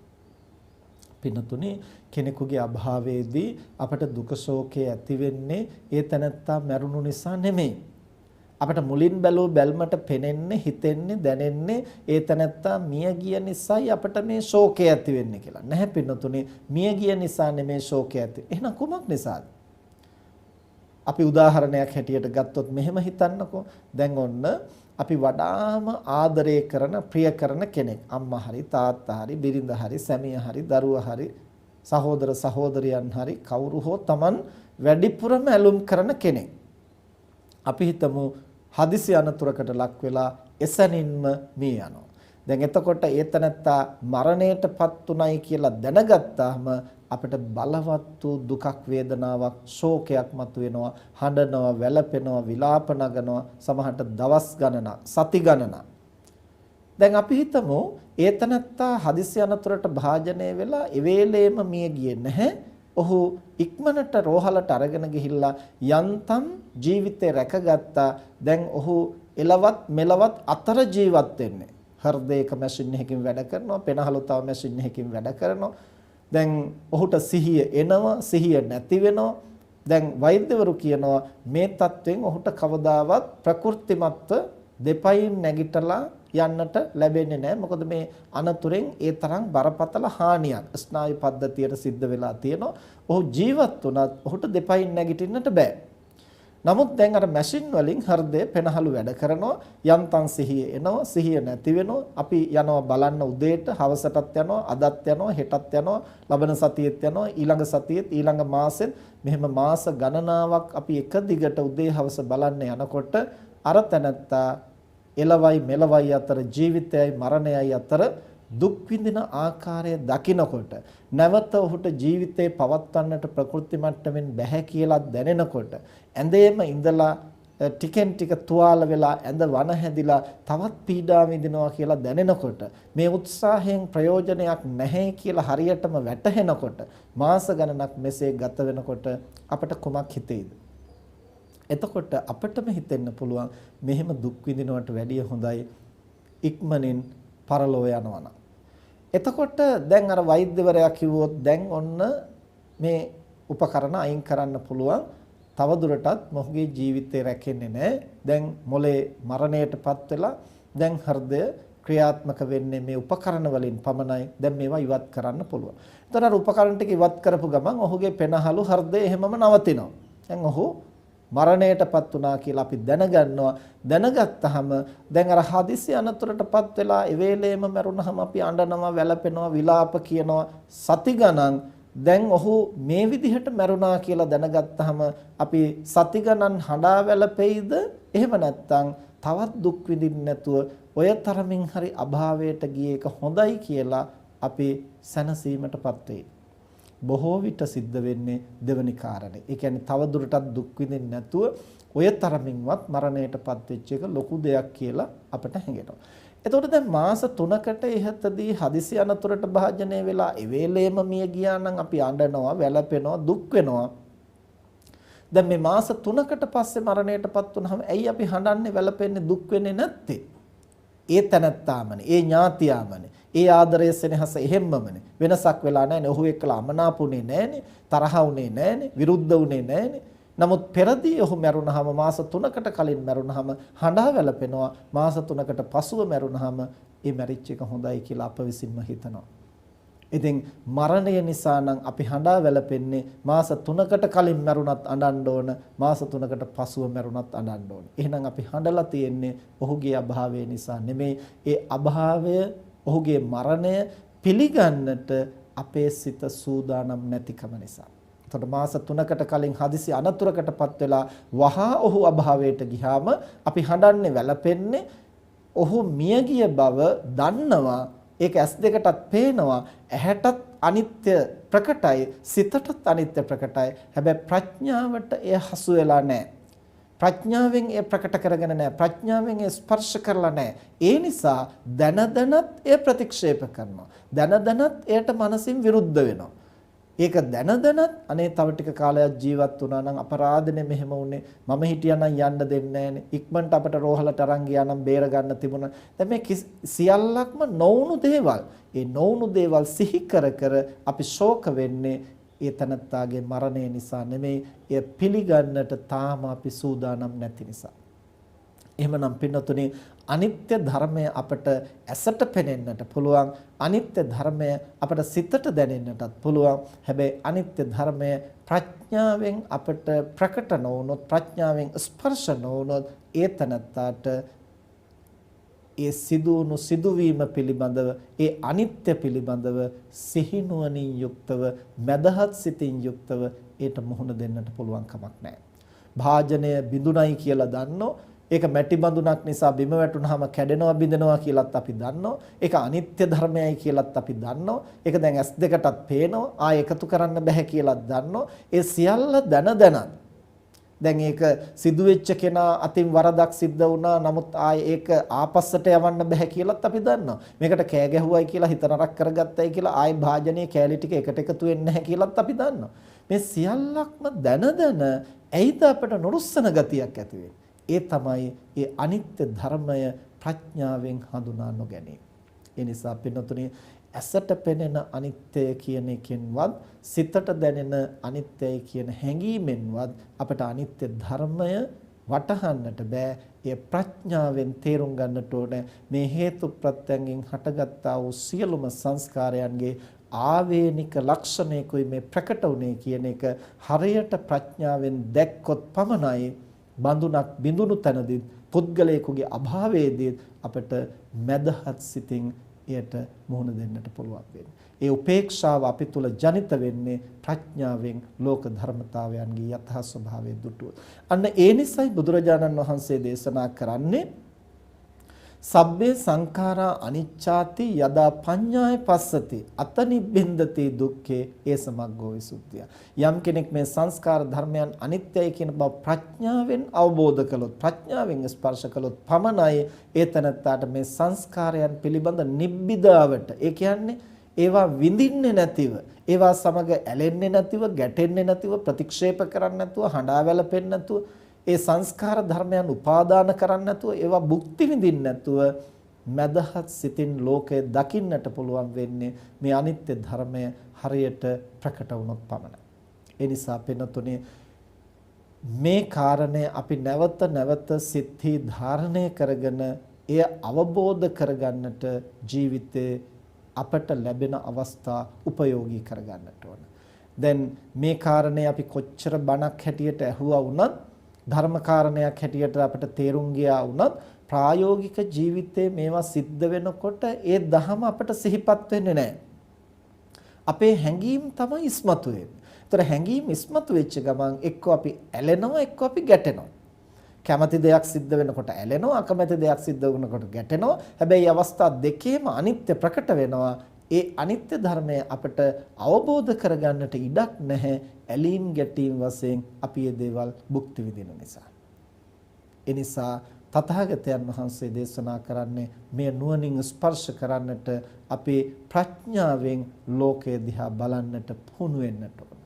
පින්නතුනේ කෙනෙකුගේ අභාවයේදී අපට දුක ශෝකේ ඇති වෙන්නේ ඒ තැනත්තා මැරුණු නිසා නෙමෙයි. අපට මුලින් බැලූ බැල්මට පෙනෙන්නේ, හිතෙන්නේ, දැනෙන්නේ ඒ තැනත්තා මිය ගිය නිසායි අපට මේ ශෝකය ඇති වෙන්නේ කියලා. නැහැ පින්නතුනේ, මිය ගිය නිසා නෙමේ ශෝකය ඇති. එහෙනම් කුමක් නිසාද? අපි උදාහරණයක් හැටියට ගත්තොත් මෙහෙම හිතන්නකෝ. දැන් ඔන්න අපි වඩාම ආදරය කරන, ප්‍රිය කරන කෙනෙක්. අම්මා හරි, තාත්තා හරි, බිරිඳ හරි, සැමියා හරි, දරුවා හරි, සහෝදර සහෝදරියන් හරි, කවුරු හෝ Taman වැඩිපුරම ඇලුම් කරන කෙනෙක්. අපි හිතමු හදිසි අනතුරකට ලක් වෙලා එසැනින්ම මිය යනවා. දැන් එතකොට ඒතනත්තා මරණයටපත් උනායි කියලා දැනගත්තාම අපිට බලවත් වූ දුකක්, වේදනාවක්, ශෝකයක් මතුවෙනවා. හඬනවා, වැළපෙනවා, විලාප නගනවා, සමහරට දවස් ගණනක්, සති ගණනක්. දැන් අපි හිතමු ඒතනත්තා හදිසි අනතුරට භාජනය වෙලා එවේලේම මිය ගියේ නැහැ. ඔහු ඉක්මනට රෝහලට අරගෙන ගිහිල්ලා යන්තම් ජීවිතේ රැකගත්තා. දැන් ඔහු එලවත් මෙලවත් අතර ජීවත් වෙන්නේ. හෘදයක මැෂින් එකකින් වැඩ කරනවා, පෙනහළු තව මැෂින් එකකින් වැඩ කරනවා. දැන් ඔහුට සිහිය එනවා, සිහිය නැති වෙනවා. දැන් වෛද්‍යවරු කියනවා මේ තත්ත්වෙන් ඔහුට කවදාවත් ප්‍රකෘතිමත්ව දෙපයින් නැගිටලා යන්නට ලැබෙන්නේ නැහැ. මොකද මේ අනතුරෙන් ඒ තරම් බරපතල හානියක් ස්නායු පද්ධතියට සිද්ධ වෙලා තියෙනවා. ඔහු ජීවත් වුණත් ඔහුට දෙපයින් නැගිටින්නට බෑ. නමුත් දැන් අර මැෂින් වලින් හෘදය පෙනහළු වැඩ කරනවා. යන්තම් සිහිය එනවා, සිහිය නැති වෙනවා. අපි යනවා බලන්න උදේට, හවසටත් යනවා, අදත් යනවා, හෙටත් යනවා, ලබන සතියෙත් යනවා, ඊළඟ සතියෙත්, ඊළඟ මාසෙත්, මෙහෙම මාස ගණනාවක් අපි එක දිගට උදේ හවස බලන්න යනකොට අර තැනත්තා එලවයි මෙලවයි අතර, ජීවිතයයි මරණයයි අතර දුක් විඳින ආකාරය දකිනකොට, නැවත ඔහුට ජීවිතේ පවත්වන්නට ප්‍රකෘති මට්ටමින් බැහැ කියලා දැනෙනකොට, ඇඳේම ඉඳලා ටිකෙන් ටික තුවාල වෙලා ඇඳ වන හැදිලා තවත් පීඩා විඳිනවා කියලා දැනෙනකොට, මේ උත්සාහයෙන් ප්‍රයෝජනයක් නැහැ කියලා හරියටම වැටහෙනකොට, මාස ගණනක් මෙසේ ගත වෙනකොට අපට කොමක් හිතෙයිද? එතකොට අපිටම හිතෙන්න පුළුවන් මෙහෙම දුක් විඳිනවට වැඩිය හොඳයි ඉක්මනින් පරලෝ යනවා නම්. එතකොට දැන් අර වෛද්‍යවරයා කිව්වොත් දැන් ඔන්න මේ උපකරණ අයින් කරන්න පුළුවන්, තවදුරටත් මොහුගේ ජීවිතේ රැකෙන්නේ නැහැ. දැන් මොලේ මරණයටපත් වෙලා දැන් හෘදය ක්‍රියාත්මක වෙන්නේ මේ උපකරණ වලින් පමණයි. දැන් මේවා ඉවත් කරන්න පුළුවන්. එතකොට අර උපකරණ ටික ඉවත් කරපු ගමන් ඔහුගේ පෙනහළු හෘදය එහෙමම නවතිනවා. දැන් ඔහු මරණයටපත් වුණා කියලා අපි දැනගන්නවා. දැනගත්තාම දැන් අර හදිසි අනතුරටපත් වෙලා ඒ වෙලේම මැරුණාම අපි අඬනවා, වැළපෙනවා, විලාප කියනවා සති ගණන්. දැන් ඔහු මේ විදිහට මැරුණා කියලා දැනගත්තාම අපි සති ගණන් හඬා වැළපෙයිද? එහෙම නැත්නම් තවත් දුක් විඳින්න නැතුව ඔය තරමින් හරි අභාවයට ගියේ එක හොඳයි කියලා අපි සැනසීමටපත් වෙයි. බොහෝ විට සිද්ධ වෙන්නේ දෙවනි කාරණේ. ඒ කියන්නේ තව දුරටත් දුක් විඳින්න නැතුව ඔය තරමින්වත් මරණයටපත් වෙච්ච එක ලොකු දෙයක් කියලා අපට හැඟෙනවා. එතකොට දැන් මාස 3කට ඉහතදී හදිසි අනතුරට භාජනය වෙලා ඒ වෙලේම මිය ගියා නම් අපි අඬනවා, වැළපෙනවා, දුක් වෙනවා. දැන් මේ මාස 3කට පස්සේ මරණයටපත් වුනහම ඇයි අපි හඬන්නේ, වැළපෙන්නේ, දුක් වෙන්නේ නැත්තේ? ඒ තනත්තාමනේ, ඒ ඥාතියාමනේ, ඒ ආදරය සෙනෙහස එහෙම්මමනේ. වෙනසක් වෙලා නැහැනේ. ඔහු එක්කලා අමනාපුනේ නැහැනේ, තරහ වුනේ නැහැනේ, විරුද්ධ වුනේ නැහැනේ. නමුත් පෙරදී ඔහු මැරුණාම මාස 3කට කලින් මැරුණාම හඬා වැළපෙනවා. මාස 3කට පසුව මැරුණාම ඒ මැරිච් එක හොඳයි කියලා අප විසින්ම හිතනවා. ඉතින් මරණය නිසා නම් අපි හඬා වැළපෙන්නේ මාස 3කට කලින් මැරුණත් අඬන්න ඕන, මාස 3කට පසුව මැරුණත් අඬන්න ඕන. එහෙනම් අපි හඬලා තියෙන්නේ ඔහුගේ අභාවය නිසා නෙමෙයි. ඒ අභාවය, ඔහුගේ මරණය පිළිගන්නට අපේ සිත සූදානම් නැතිකම නිසා. එතකොට මාස 3කට කලින් හදිසි අනතුරකටපත් වෙලා වහා ඔහු අභාවයට ගියාම අපි හඬන්නේ වැළපෙන්නේ ඔහු මියගිය බව දන්නවා. ඒක ඇස් දෙකටත් පේනවා, ඇහැටත් අනිත්‍ය ප්‍රකටයි, සිතටත් අනිත්‍ය ප්‍රකටයි. හැබැයි ප්‍රඥාවට එය හසු වෙලා නැහැ. ප්‍රඥාවෙන් එය ප්‍රකට කරගෙන නැහැ. ප්‍රඥාවෙන් එය ස්පර්ශ කරලා නැහැ. ඒ නිසා දැනදැනත් එය ප්‍රතික්ෂේප කරනවා. දැනදැනත් එයට මනසින් විරුද්ධ වෙනවා. ඒක දැනදැනත් අනේ තව ටික කාලයක් ජීවත් වුණා නම් අපරාධනේ මෙහෙම වුනේ, මම හිටියානම් යන්න දෙන්නේ නැහනේ, ඉක්මනට අපට රෝහලට අරන් ගියා නම් බේර ගන්න තිබුණා. දැන් මේ සියල්ලක්ම නොවුණු දේවල්. ඒ නොවුණු දේවල් සිහි කර කර අපි ශෝක වෙන්නේ ඒ තනත්තාගේ මරණය නිසා නෙමෙයි, එය පිළිගන්නට තාම අපි සූදානම් නැති නිසා. එහෙමනම් පින්නතුනේ අනිත්‍ය ධර්මය අපට ඇසට පෙනෙන්නට පුළුවන්, අනිත්‍ය ධර්මය අපට සිතට දැනෙන්නටත් පුළුවන්. හැබැයි අනිත්‍ය ධර්මය ප්‍රඥාවෙන් අපට ප්‍රකට නොවුනොත්, ප්‍රඥාවෙන් ස්පර්ශ නොවුනොත් ඒ තනත්තාට ඒ සිදුවුණු සිදුවීම පිළිබඳව, ඒ අනිත්‍ය පිළිබඳව සිහිනුවණින් යුක්තව, මදහත් සිතින් යුක්තව ඒට මුහුණ දෙන්නට පුළුවන් කමක් නැහැ. භාජනය බිඳුණයි කියලා දන්නෝ, ඒක මැටි බඳුනක් නිසා බිම වැටුනහම කැඩෙනවා බිඳෙනවා කියලාත් අපි දන්නවා. ඒක අනිත්‍ය ධර්මයයි කියලාත් අපි දන්නවා. ඒක දැන් ඇස් දෙකටත් පේනවා. ආයෙ එකතු කරන්න බෑ කියලාත් දන්නවා. ඒ සියල්ල දැන දැන් ඒක සිදු වෙච්ච කෙනා අතින් වරදක් සිද්ධ වුණා. නමුත් ආයෙ ඒක ආපස්සට යවන්න බෑ කියලාත් අපි දන්නවා. මේකට කෑ ගැහුවයි කියලා හිත නරක කරගත්තයි කියලා ආයෙ භාජනයේ කෑලි ටික එකට එකතු වෙන්නේ නැහැ කියලාත් අපි දන්නවා. මේ සියල්ලක්ම දැන ඇයිද අපට නුරුස්සන ගතියක් ඇති වෙන්නේ? ඒ තමයි ඒ අනිත්‍ය ධර්මය ප්‍රඥාවෙන් හඳුනා නොගැනීම. ඒ නිසා පින්නතුනේ ඇසට පෙනෙන අනිත්‍ය කියන එකෙන්වත්, සිතට දැනෙන අනිත්‍යයි කියන හැඟීමෙන්වත් අපට අනිත්‍ය ධර්මය වටහන්නට බෑ. ඒ ප්‍රඥාවෙන් තේරුම් ගන්නට ඕන මේ හේතු ප්‍රත්‍යයෙන් හටගත්තා වූ සියලුම සංස්කාරයන්ගේ ආවේනික ලක්ෂණයකුයි මේ ප්‍රකට වුනේ කියන එක හරියට ප්‍රඥාවෙන් දැක්කොත් පමණයි බඳුනක් බිඳුණු තැනදී පුද්ගලයෙකුගේ අභාවයේදී අපට මදහත් සිතින් එයට මුහුණ දෙන්නට පුළුවන් වෙන්නේ. ඒ උපේක්ෂාව අපි තුල ජනිත වෙන්නේ ප්‍රඥාවෙන් ලෝක ධර්මතාවයන්ගේ යථා ස්වභාවය දුටුවොත්. අන්න ඒ නිසයි බුදුරජාණන් වහන්සේ දේශනා කරන්නේ සබ්බේ සංඛාරා අනිච්ඡාති යදා පඤ්ඤාය පස්සති අතනිබ්බින්දති දුක්ඛේ ඒ සමග්ගෝ විසුද්ධිය. යම් කෙනෙක් මේ සංස්කාර ධර්මයන් අනිත්‍යයි කියන බව ප්‍රඥාවෙන් අවබෝධ කළොත්, ප්‍රඥාවෙන් ස්පර්ශ කළොත් පමණයි ඒ තනත්තාට මේ සංස්කාරයන් පිළිබඳ නිබ්බිදාවට, ඒ කියන්නේ ඒවා විඳින්නේ නැතිව, ඒවා සමග ඇලෙන්නේ නැතිව, ගැටෙන්නේ නැතිව, ප්‍රතික්ෂේප කරන්නේ නැතුව, හඬා වැළපෙන්නේ නැතුව, ඒ සංස්කාර ධර්මයන් උපාදාන කරන්නේ නැතුව, ඒවා භුක්ති විඳින්න නැතුව මදහත් සිතින් ලෝකය දකින්නට පුළුවන් වෙන්නේ මේ අනිත්‍ය ධර්මය හරියට ප්‍රකට වුණොත් පමණයි. ඒ නිසා පින්නතුනේ මේ කාරණය අපි නැවත නැවත සිත්හි ධාරණය කරගෙන එය අවබෝධ කරගන්නට ජීවිතේ අපට ලැබෙන අවස්ථා උපයෝගී කරගන්නට ඕන. දැන් මේ කාරණේ අපි කොච්චර බණක් හැටියට ඇහුවා වුණත්, ධර්ම කාරණයක් හැටියට අපිට තේරුම් ගියා වුණත්, ප්‍රායෝගික ජීවිතයේ මේවා සිද්ධ වෙනකොට ඒ දහම අපට සිහිපත් වෙන්නේ නැහැ. අපේ හැඟීම් තමයි ඉස්මතු වෙන්නේ. ඒතර හැඟීම් ඉස්මතු වෙච්ච ගමන් එක්ක අපි ඇලෙනවා, එක්ක අපි ගැටෙනවා. කැමති දෙයක් සිද්ධ වෙනකොට ඇලෙනවා, අකමැති දෙයක් සිද්ධ වෙනකොට ගැටෙනවා. හැබැයි අවස්ථා දෙකේම අනිත්‍ය ප්‍රකට වෙනවා. ඒ අනිත්‍ය ධර්මය අපට අවබෝධ කරගන්නට ඉඩක් නැහැ. ඇලීම් ගැටීම් වශයෙන් අපි මේ දේවල් භුක්ති විඳින නිසා. ඒ නිසා තථාගතයන් වහන්සේ දේශනා කරන්නේ මේ නුවණින් ස්පර්ශ කරන්නට අපේ ප්‍රඥාවෙන් ලෝකය දිහා බලන්නට පුහුණු වෙන්නට ඕන.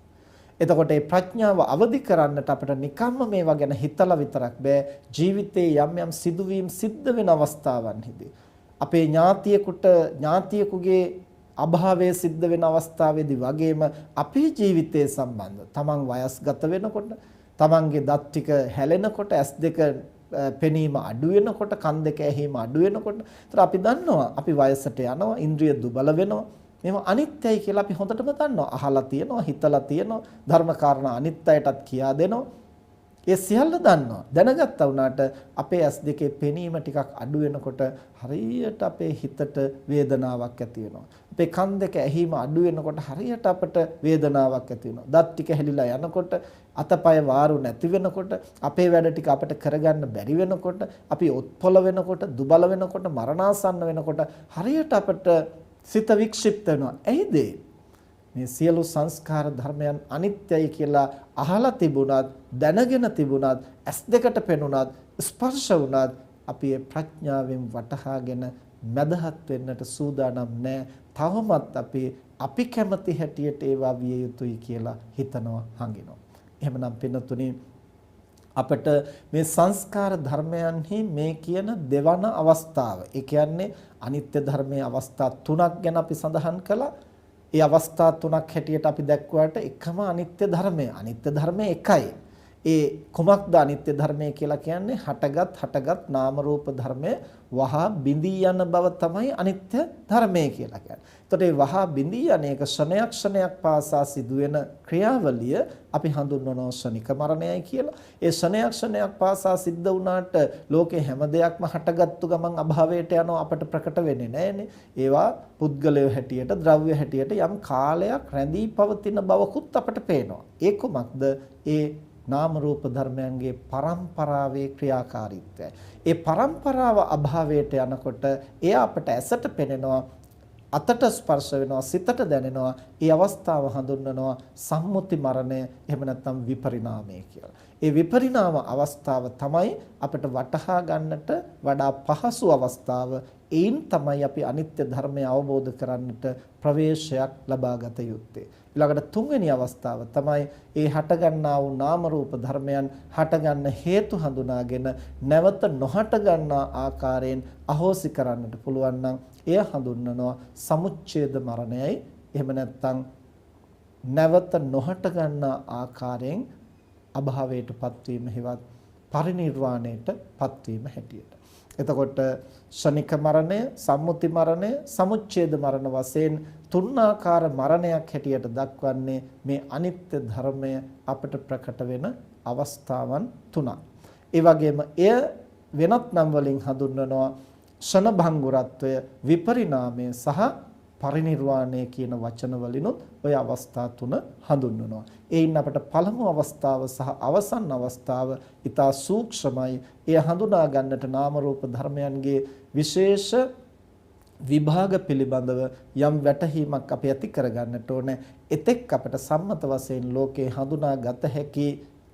එතකොට මේ ප්‍රඥාව අවදි කරන්නට අපිට නිකම්ම මේවා ගැන හිතලා විතරක් බෑ. ජීවිතේ යම් යම් සිදුවීම් සිද්ධ වෙන අවස්ථාවන්හිදී අපේ ඥාතියෙකුගේ අභාවය සිද්ධ වෙන අවස්ථාවේදී වගේම අපේ ජීවිතයේ සම්බන්ධ තමන් වයස්ගත වෙනකොට, තමන්ගේ දත් ටික හැලෙනකොට, ඇස් දෙක පෙනීම අඩු වෙනකොට, කන් දෙක ඇහිම අඩු වෙනකොට, ඒතර අපි දන්නවා අපි වයසට යනවා, ඉන්ද්‍රිය දුබල වෙනවා. මේව අනිත්‍යයි කියලා අපි හොඳටම දන්නවා. අහලා තියෙනවා, හිතලා තියෙනවා, ධර්ම කාරණා අනිත්‍යයටත් කියා දෙනවා. ඒ සියල්ල දන්නවා. දැනගත්තා වුණාට අපේ ඇස් දෙකේ පෙනීම ටිකක් අඩු වෙනකොට හරියට අපේ හිතට වේදනාවක් ඇති වෙනවා. අපේ කන් දෙක ඇහිම අඩු වෙනකොට හරියට අපට වේදනාවක් ඇති වෙනවා. දත් ටික හැලිලා යනකොට, අතපය වාරු නැති වෙනකොට, අපේ වැඩ ටික අපට කරගන්න බැරි වෙනකොට, අපි ඔත්පොළ වෙනකොට, දුබල වෙනකොට, මරණාසන්න වෙනකොට හරියට අපට සිත වික්ෂිප්ත වෙනවා. ඇයිද? මේ සියලු සංස්කාර ධර්මයන් අනිත්‍යයි කියලා අහලා තිබුණත්, දැනගෙන තිබුණත්, ඇස් දෙකට පෙනුණත්, ස්පර්ශ වුණත් අපි ඒ ප්‍රඥාවෙන් වටහාගෙන මදහත් වෙන්නට සූදානම් නැහැ. තවමත් අපි කැමති හැටියට ඒවා විය යුතුයි කියලා හිතනවා, හංගිනවා. එහෙමනම් පින්නතුනි, අපට මේ සංස්කාර ධර්මයන්හි මේ කියන දෙවන අවස්ථාව, ඒ කියන්නේ අනිත්‍ය ධර්මයේ අවස්ථා තුනක් ගැන අපි සඳහන් කළා. ඒ අවස්ථා තුනක් හැටියට අපි දැක්ුවාට එකම අනිත්‍ය ධර්මය එකයි. ඒ කුමක්ද අනිත්‍ය ධර්මය කියලා කියන්නේ? හටගත් නාම රූප ධර්මය වහා බිඳී යන බව තමයි අනිත්‍ය ධර්මය කියලා කියන්නේ. එතකොට මේ වහා බිඳී යන එක ක්ෂණයක් පාසා සිදුවෙන ක්‍රියාවලිය අපි හඳුන්වනවා ශනික මරණයයි කියලා. ඒ ක්ෂණයක් පාසා සිද්ධ වුණාට ලෝකේ හැම දෙයක්ම හටගත්තු ගමන් අභාවයට යනවා, අපට ප්‍රකට වෙන්නේ නැහැනේ. ඒවා පුද්ගලය හැටියට, ද්‍රව්‍ය හැටියට යම් කාලයක් රැඳී පවතින බවකුත් අපට පේනවා. ඒ කුමක්ද? ඒ නාම රූප ධර්මයන්ගේ පරම්පරාවේ ක්‍රියාකාරීත්වය. ඒ පරම්පරාව අභාවයට යනකොට එය අපට ඇසට පෙනෙනවා, අතට ස්පර්ශ වෙනවා, සිතට දැනෙනවා. ඒ අවස්ථාව හඳුන්වනවා සම්මුති මරණය, එහෙම නැත්නම් විපරිණාමය කියලා. ඒ විපරිණාම අවස්ථාව තමයි අපිට වටහා ගන්නට වඩා පහසු අවස්ථාව. ඒන් තමයි අපි අනිත්‍ය ධර්මය අවබෝධ කරන්නට ප්‍රවේශයක් ලබාගත යුත්තේ. ඊළඟට තුන්වෙනි අවස්ථාව තමයි ඒ හටගන්නා වූ නාම රූප ධර්මයන් හටගන්න හේතු හඳුනාගෙන නැවත නොහට ගන්නා ආකාරයෙන් අහෝසි කරන්නට පුළුවන් නම් එය හඳුන්වනවා සමුච්ඡේද මරණයයි. එහෙම නැත්නම් නැවත නොහට ගන්නා ආකාරයෙන් අභාවයටපත් වීම හෙවත් පරිණිර්වාණයට පත්වීම හැටියට. එතකොට ශනික මරණය, සම්මුති මරණය, සමුච්ඡේද මරණ වශයෙන් තුන් ආකාර මරණයක් හැටියට දක්වන්නේ මේ අනිත්‍ය ධර්මය අපට ප්‍රකට වෙන අවස්ථාවන් තුනක්. ඒ වගේම එය වෙනත් නම් වලින් හඳුන්වනවා ෂණ භංගුරත්වය, විපරිණාමය සහ පරිණිර්වාණය කියන වචන වලිනුත් ওই අවස්ථා තුන හඳුන්වනවා. ඒයින් අපට පළමු අවස්ථාව සහ අවසන් අවස්ථාව ඊටා සූක්ෂමයි. එය හඳුනා ගන්නට නාම රූප ධර්මයන්ගේ විශේෂ විභාග පිළිබඳව යම් වැටහීමක් අපි ඇති කර ගන්නට ඕනේ. එතෙක් අපට සම්මත වශයෙන් ලෝකේ හඳුනා ගත හැකි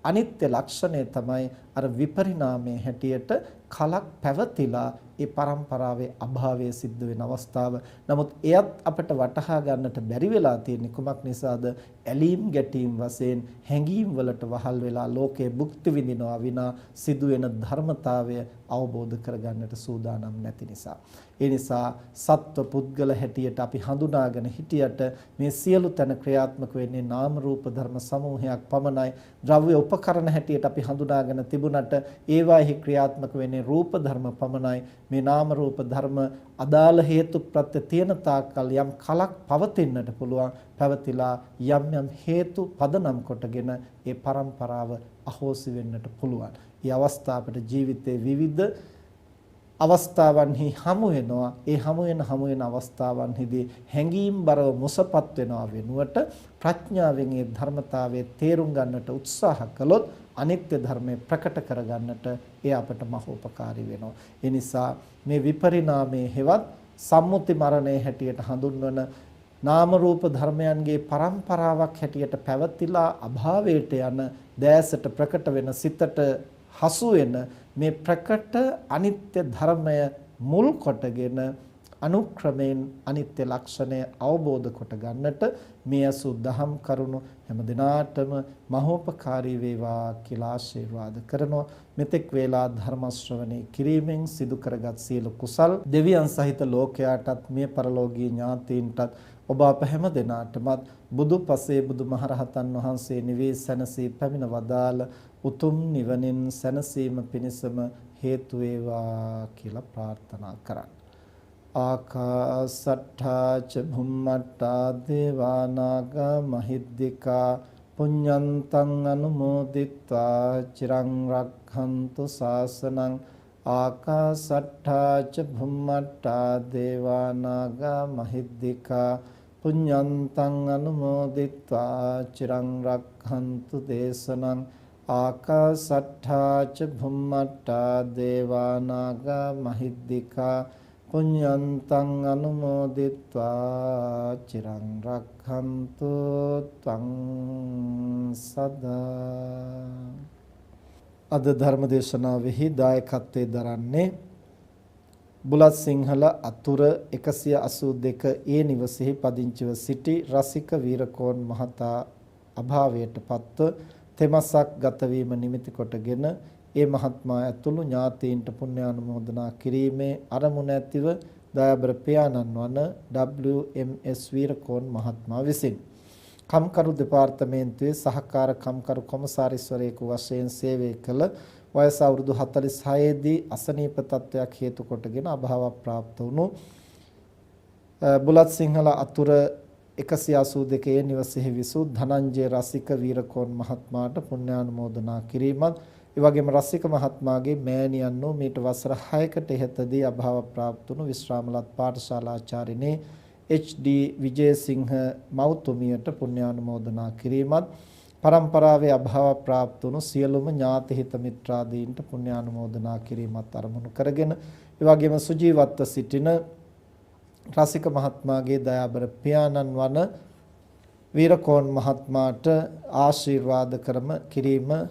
අනිත්‍ය ලක්ෂණය තමයි අර විපරිණාමයේ හැටියට කලක් පැවතිලා ඒ පරම්පරාවේ අභාවය සිද්ධ වෙන අවස්ථාව. නමුත් එයත් අපිට වටහා ගන්නට බැරි වෙලා තියෙන කුමක් නිසාද? ඇලීම් ගැටීම් වශයෙන් හැඟීම් වලට වහල් වෙලා ලෝකයේ භුක්ති විඳිනවා විනා සිදුවෙන ධර්මතාවය අවබෝධ කරගන්නට සූදානම් නැති නිසා. ඒ නිසා සත්ව පුද්ගල හැටියට අපි හඳුනාගෙන හිටියට මේ සියලු තැන ක්‍රියාත්මක වෙන්නේ නාම රූප ධර්ම සමූහයක් පමණයි. ද්‍රව්‍ය උපකරණ හැටියට අපි හඳුනාගෙන තිබුණට ඒවාෙහි ක්‍රියාත්මක වෙන්නේ රූප ධර්ම පමණයි. මේ නාම රූප ධර්ම අදාළ හේතු ප්‍රත්‍ය තියෙන තාක්කල් යම් කලක් පවතින්නට පුළුවන්. පැවතිලා යම් හේතු පදනම් කොටගෙන ඒ පරම්පරාව අහෝසි වෙන්නට පුළුවන්. මේ අවස්ථාව අපේ ජීවිතයේ විවිධ අවස්ථාවන්හි හමු වෙනවා. ඒ හමු වෙන අවස්ථාවන්හිදී හැඟීම් බරව මුසපත් වෙනවා වෙනුවට ප්‍රඥාවෙන් ඒ ධර්මතාවයේ තේරුම් ගන්නට උත්සාහ කළොත් අනිත්‍ය ධර්මය ප්‍රකට කරගන්නට ඒ අපට මහෝපකාරී වෙනවා. ඒ නිසා මේ විපරිණාමයේ හෙවත් සම්මුති මරණයේ හැටියට හඳුන්වන නාම රූප ධර්මයන්ගේ පරම්පරාවක් හැටියට පැවතිලා අභාවයට යන දැසට ප්‍රකට වෙන සිතට හසු වෙන මේ ප්‍රකට අනිත්‍ය ධර්මය මුල් කොටගෙන අනුක්‍රමයෙන් අනිත්‍ය ලක්ෂණය අවබෝධ කොට ගන්නට මේ අසු දහම් කරුණු හැම දිනාටම මහෝපකාරී වේවා කියලා ආශිර්වාද කරනවා. මෙතෙක් වේලා ධර්ම ශ්‍රවණේ කිරීමෙන් සිදු කරගත් සියලු කුසල් දෙවියන් සහිත ලෝකයාටත් මේ පරලෝකීය ඥාතීන්ටත් ඔබ අප හැම දිනාටමත් බුදු පසේ බුදු මහරහතන් වහන්සේ නිවී සැනසී පැමිණ වදාළ උතුම් නිවනින් සැනසීම පිණිසම හේතු වේවා කියලා ප්‍රාර්ථනා කරා. ආකාසට්ඨා ච භුම්මට්ඨා දේවා නාග මහිද්దికා පුඤ්ඤන්තං අනුමෝදිත්වා චිරං රක්ඛන්තු ශාසනං ආකාසට්ඨා ච භුම්මට්ඨා දේවා නාග මහිද්దికා පුඤ්ඤන්තං අනුමෝදිත්වා චිරං රක්ඛන්තු දේශනං ආකාසට්ඨා ච භුම්මට්ඨා දේවා නාග මහිද්దికා පුඤ්ඤන්තං අනුමෝදිත්වා චිරං රක්ඛන්තු ත්වං සදා. අද ධර්ම දේශනාවෙහි දායකත්වයේ දරන්නේ බුලත් සිංහල අතුර 182 ඒ නිවසේහි පදිංචිව සිටි රසික වීරකෝන් මහතා අභාවයට පත්ව තෙමසක් ගත වීම නිමිති කොටගෙන ඒ මහත්මයා ඇතුළු ඥාතීන්ට පුණ්‍යානුමෝදනා කිරීමේ අරමුණ ඇතිව දයාබර පියාණන් වන WMS වීරකෝන් මහත්මයා විසින් කම්කරු දෙපාර්තමේන්තුවේ සහකාර කම්කරු කොමසාරිස්වරයෙකු වශයෙන් සේවය කළ වයස අවුරුදු 46 දී අසනීප තත්වයක් හේතු කොටගෙන අභාව ප්‍රාප්ත වුණු බුලත් සිංහල අතුර 182 නිවසේහි විසූ ධනංජය රසික වීරකෝන් මහත්මයාට පුණ්‍යානුමෝදනා කිරීමත් ඒ වගේම රසික මහත්මයාගේ මෑණියන් වූ මීට වසර 6කට ඉහතදී අභාව ප්‍රාප්ත වුණු විශ්‍රාමලත් පාඨශාලාචාර්යිනේ HD විජේසිංහ මෞතුමියට පුණ්‍යානුමෝදනා කිරීමත් පරම්පරාවේ අභාව ප්‍රාප්ත වුණු සියලුම ඥාති හිත මිත්‍රාදීන්ට පුණ්‍යානුමෝදනා කිරීමත් අරමුණු කරගෙන ඒ වගේම සුජීවත්ව සිටින රසික මහත්මයාගේ දයාබර පියාණන් වන වීරකෝන් මහත්මයාට ආශිර්වාද කරම කිරීම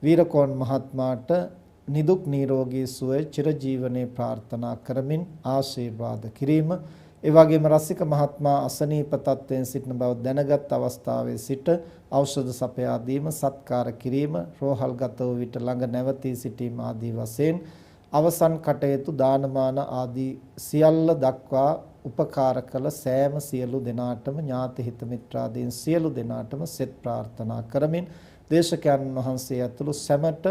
වීරකෝන් මහත්මයාට නිදුක් නිරෝගී සුවය චිරජීවනයේ ප්‍රාර්ථනා කරමින් ආශිර්වාද කිරීම ඒ වගේම රසික මහත්මයා අසනීප තත්ත්වයෙන් සිටින බව දැනගත් අවස්ථාවේ සිට ඖෂධ සපයා දීම සත්කාර කිරීම රෝහල්ගත වූ විට ළඟ නැවතී සිටීම ආදී වශයෙන් අවසන් කටයුතු දානමාන ආදී සියල්ල දක්වා උපකාර කළ සෑම සියලු දෙනාටම ඥාති හිත මිත්‍රාදීන් සියලු දෙනාටම සෙත් ප්‍රාර්ථනා කරමින් දේශකයන් වහන්සේ ඇතුළු සැමට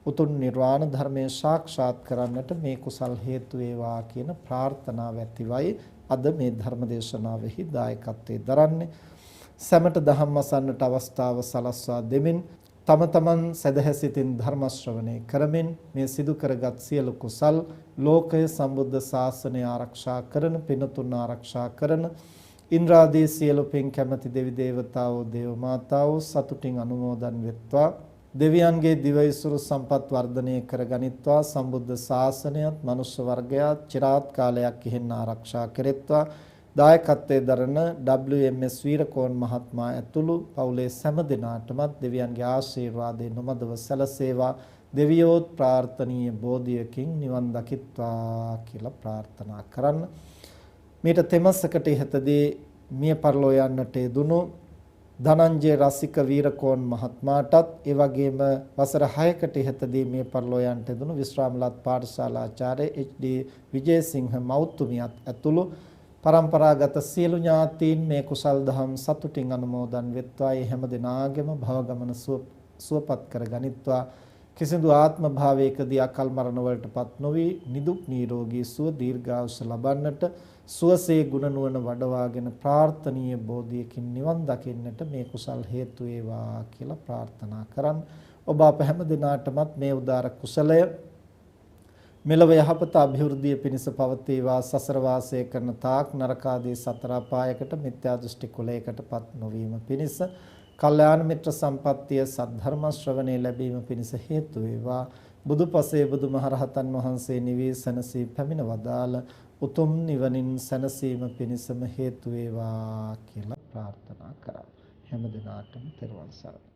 උතුම් නිර්වාණ ධර්මය සාක්ෂාත් කරන්නට මේ කුසල් හේතු වේවා කියන ප්‍රාර්ථනාව ඇතිවයි අද මේ ධර්ම දේශනාවෙහි දායකත්වයේ දරන්නේ. සැමට ධම්ම අසන්නට අවස්ථාව සලස්වා දෙමින් තම තමන් සදහැසිතින් ධර්ම ශ්‍රවණය කරමින් මේ සිදු කරගත් සියලු කුසල් ලෝකය සම්බුද්ධ ශාසනය ආරක්ෂා කරන පිනතුන් ආරක්ෂා කරන ඉන්ද්‍රාදී සියලු පින් කැමැති දෙවි දේවතාවෝ දේව මාතාවෝ සතුටින් අනුමෝදන් වෙත්වා දෙවියන්ගේ දිවයිසුරු සම්පත් වර්ධනය කරගනිත්වා සම්බුද්ධ ශාසනයත් මනුෂ්‍ය වර්ගයාත් චිරාත් කාලයක් ඉහෙන් ආරක්ෂා කෙරෙත්වා දායකත්වයේ දරන WMS වීරකෝන් මහත්මයා ඇතුළු පවුලේ සෑම දෙනාටමත් දෙවියන්ගේ ආශිර්වාදයෙන් නොමදව සැලසේවා දෙවියෝත් ප්‍රාර්ථනීය බෝධියකින් නිවන් දකිත්වා කියලා ප්‍රාර්ථනා කරන්න. මීට තෙමසකට ඉහතදී මිය පරලෝ යන්නට යෙදුණු ධනංජය රසික වීරකෝන් මහත්මයාටත් ඒ වගේම වසර 6කට ඉහතදී මිය පරලෝ යන්නට යෙදුණු විශ්‍රාමලත් පාඨශාලාචාර්ය HD විජේසිංහ මෞතුමියත් ඇතුළු පරම්පරාගත සියලු ඥාතීන් මේ කුසල් දහම් සතුටින් අනුමෝදන් වෙත්වා. ඒ හැම දිනාගෙම භව ගමන සුවපත් කර ගනිත්වා. කිසිදු ආත්ම භාවයකදී අකල් මරණ වලටපත් නොවි නිදුක් නිරෝගී සුව දීර්ඝායුෂ ලබන්නට සුවසේ ගුණ නුවණ වඩවාගෙන ප්‍රාර්ථනීය බෝධියකින් නිවන් දකින්නට මේ කුසල් හේතු වේවා කියලා ප්‍රාර්ථනා කරන් ඔබ අප හැම දිනාටමත් මේ උදාර කුසලය මෙලව යහපත අභිවෘද්ධිය පිණිස පවතිවා. සසර වාසය කරන තාක් නරකාදී සතර අපායකට මිත්‍යා දෘෂ්ටි කුලයකටපත් නොවීම පිණිස කල්යාණ මිත්‍ර සම්පත්තිය සද්ධර්ම ශ්‍රවණේ ලැබීම පිණිස හේතු වේවා. බුදුපසේ බුදුමහරහතන් වහන්සේ නිවී සැනසී පැමිණ වදාළ උතුම් නිවනින් සැනසීම පිණිසම හේතු වේවා කියලා ප්‍රාර්ථනා කරා. හැම දිනාටම තෙරුවන් සරණයි.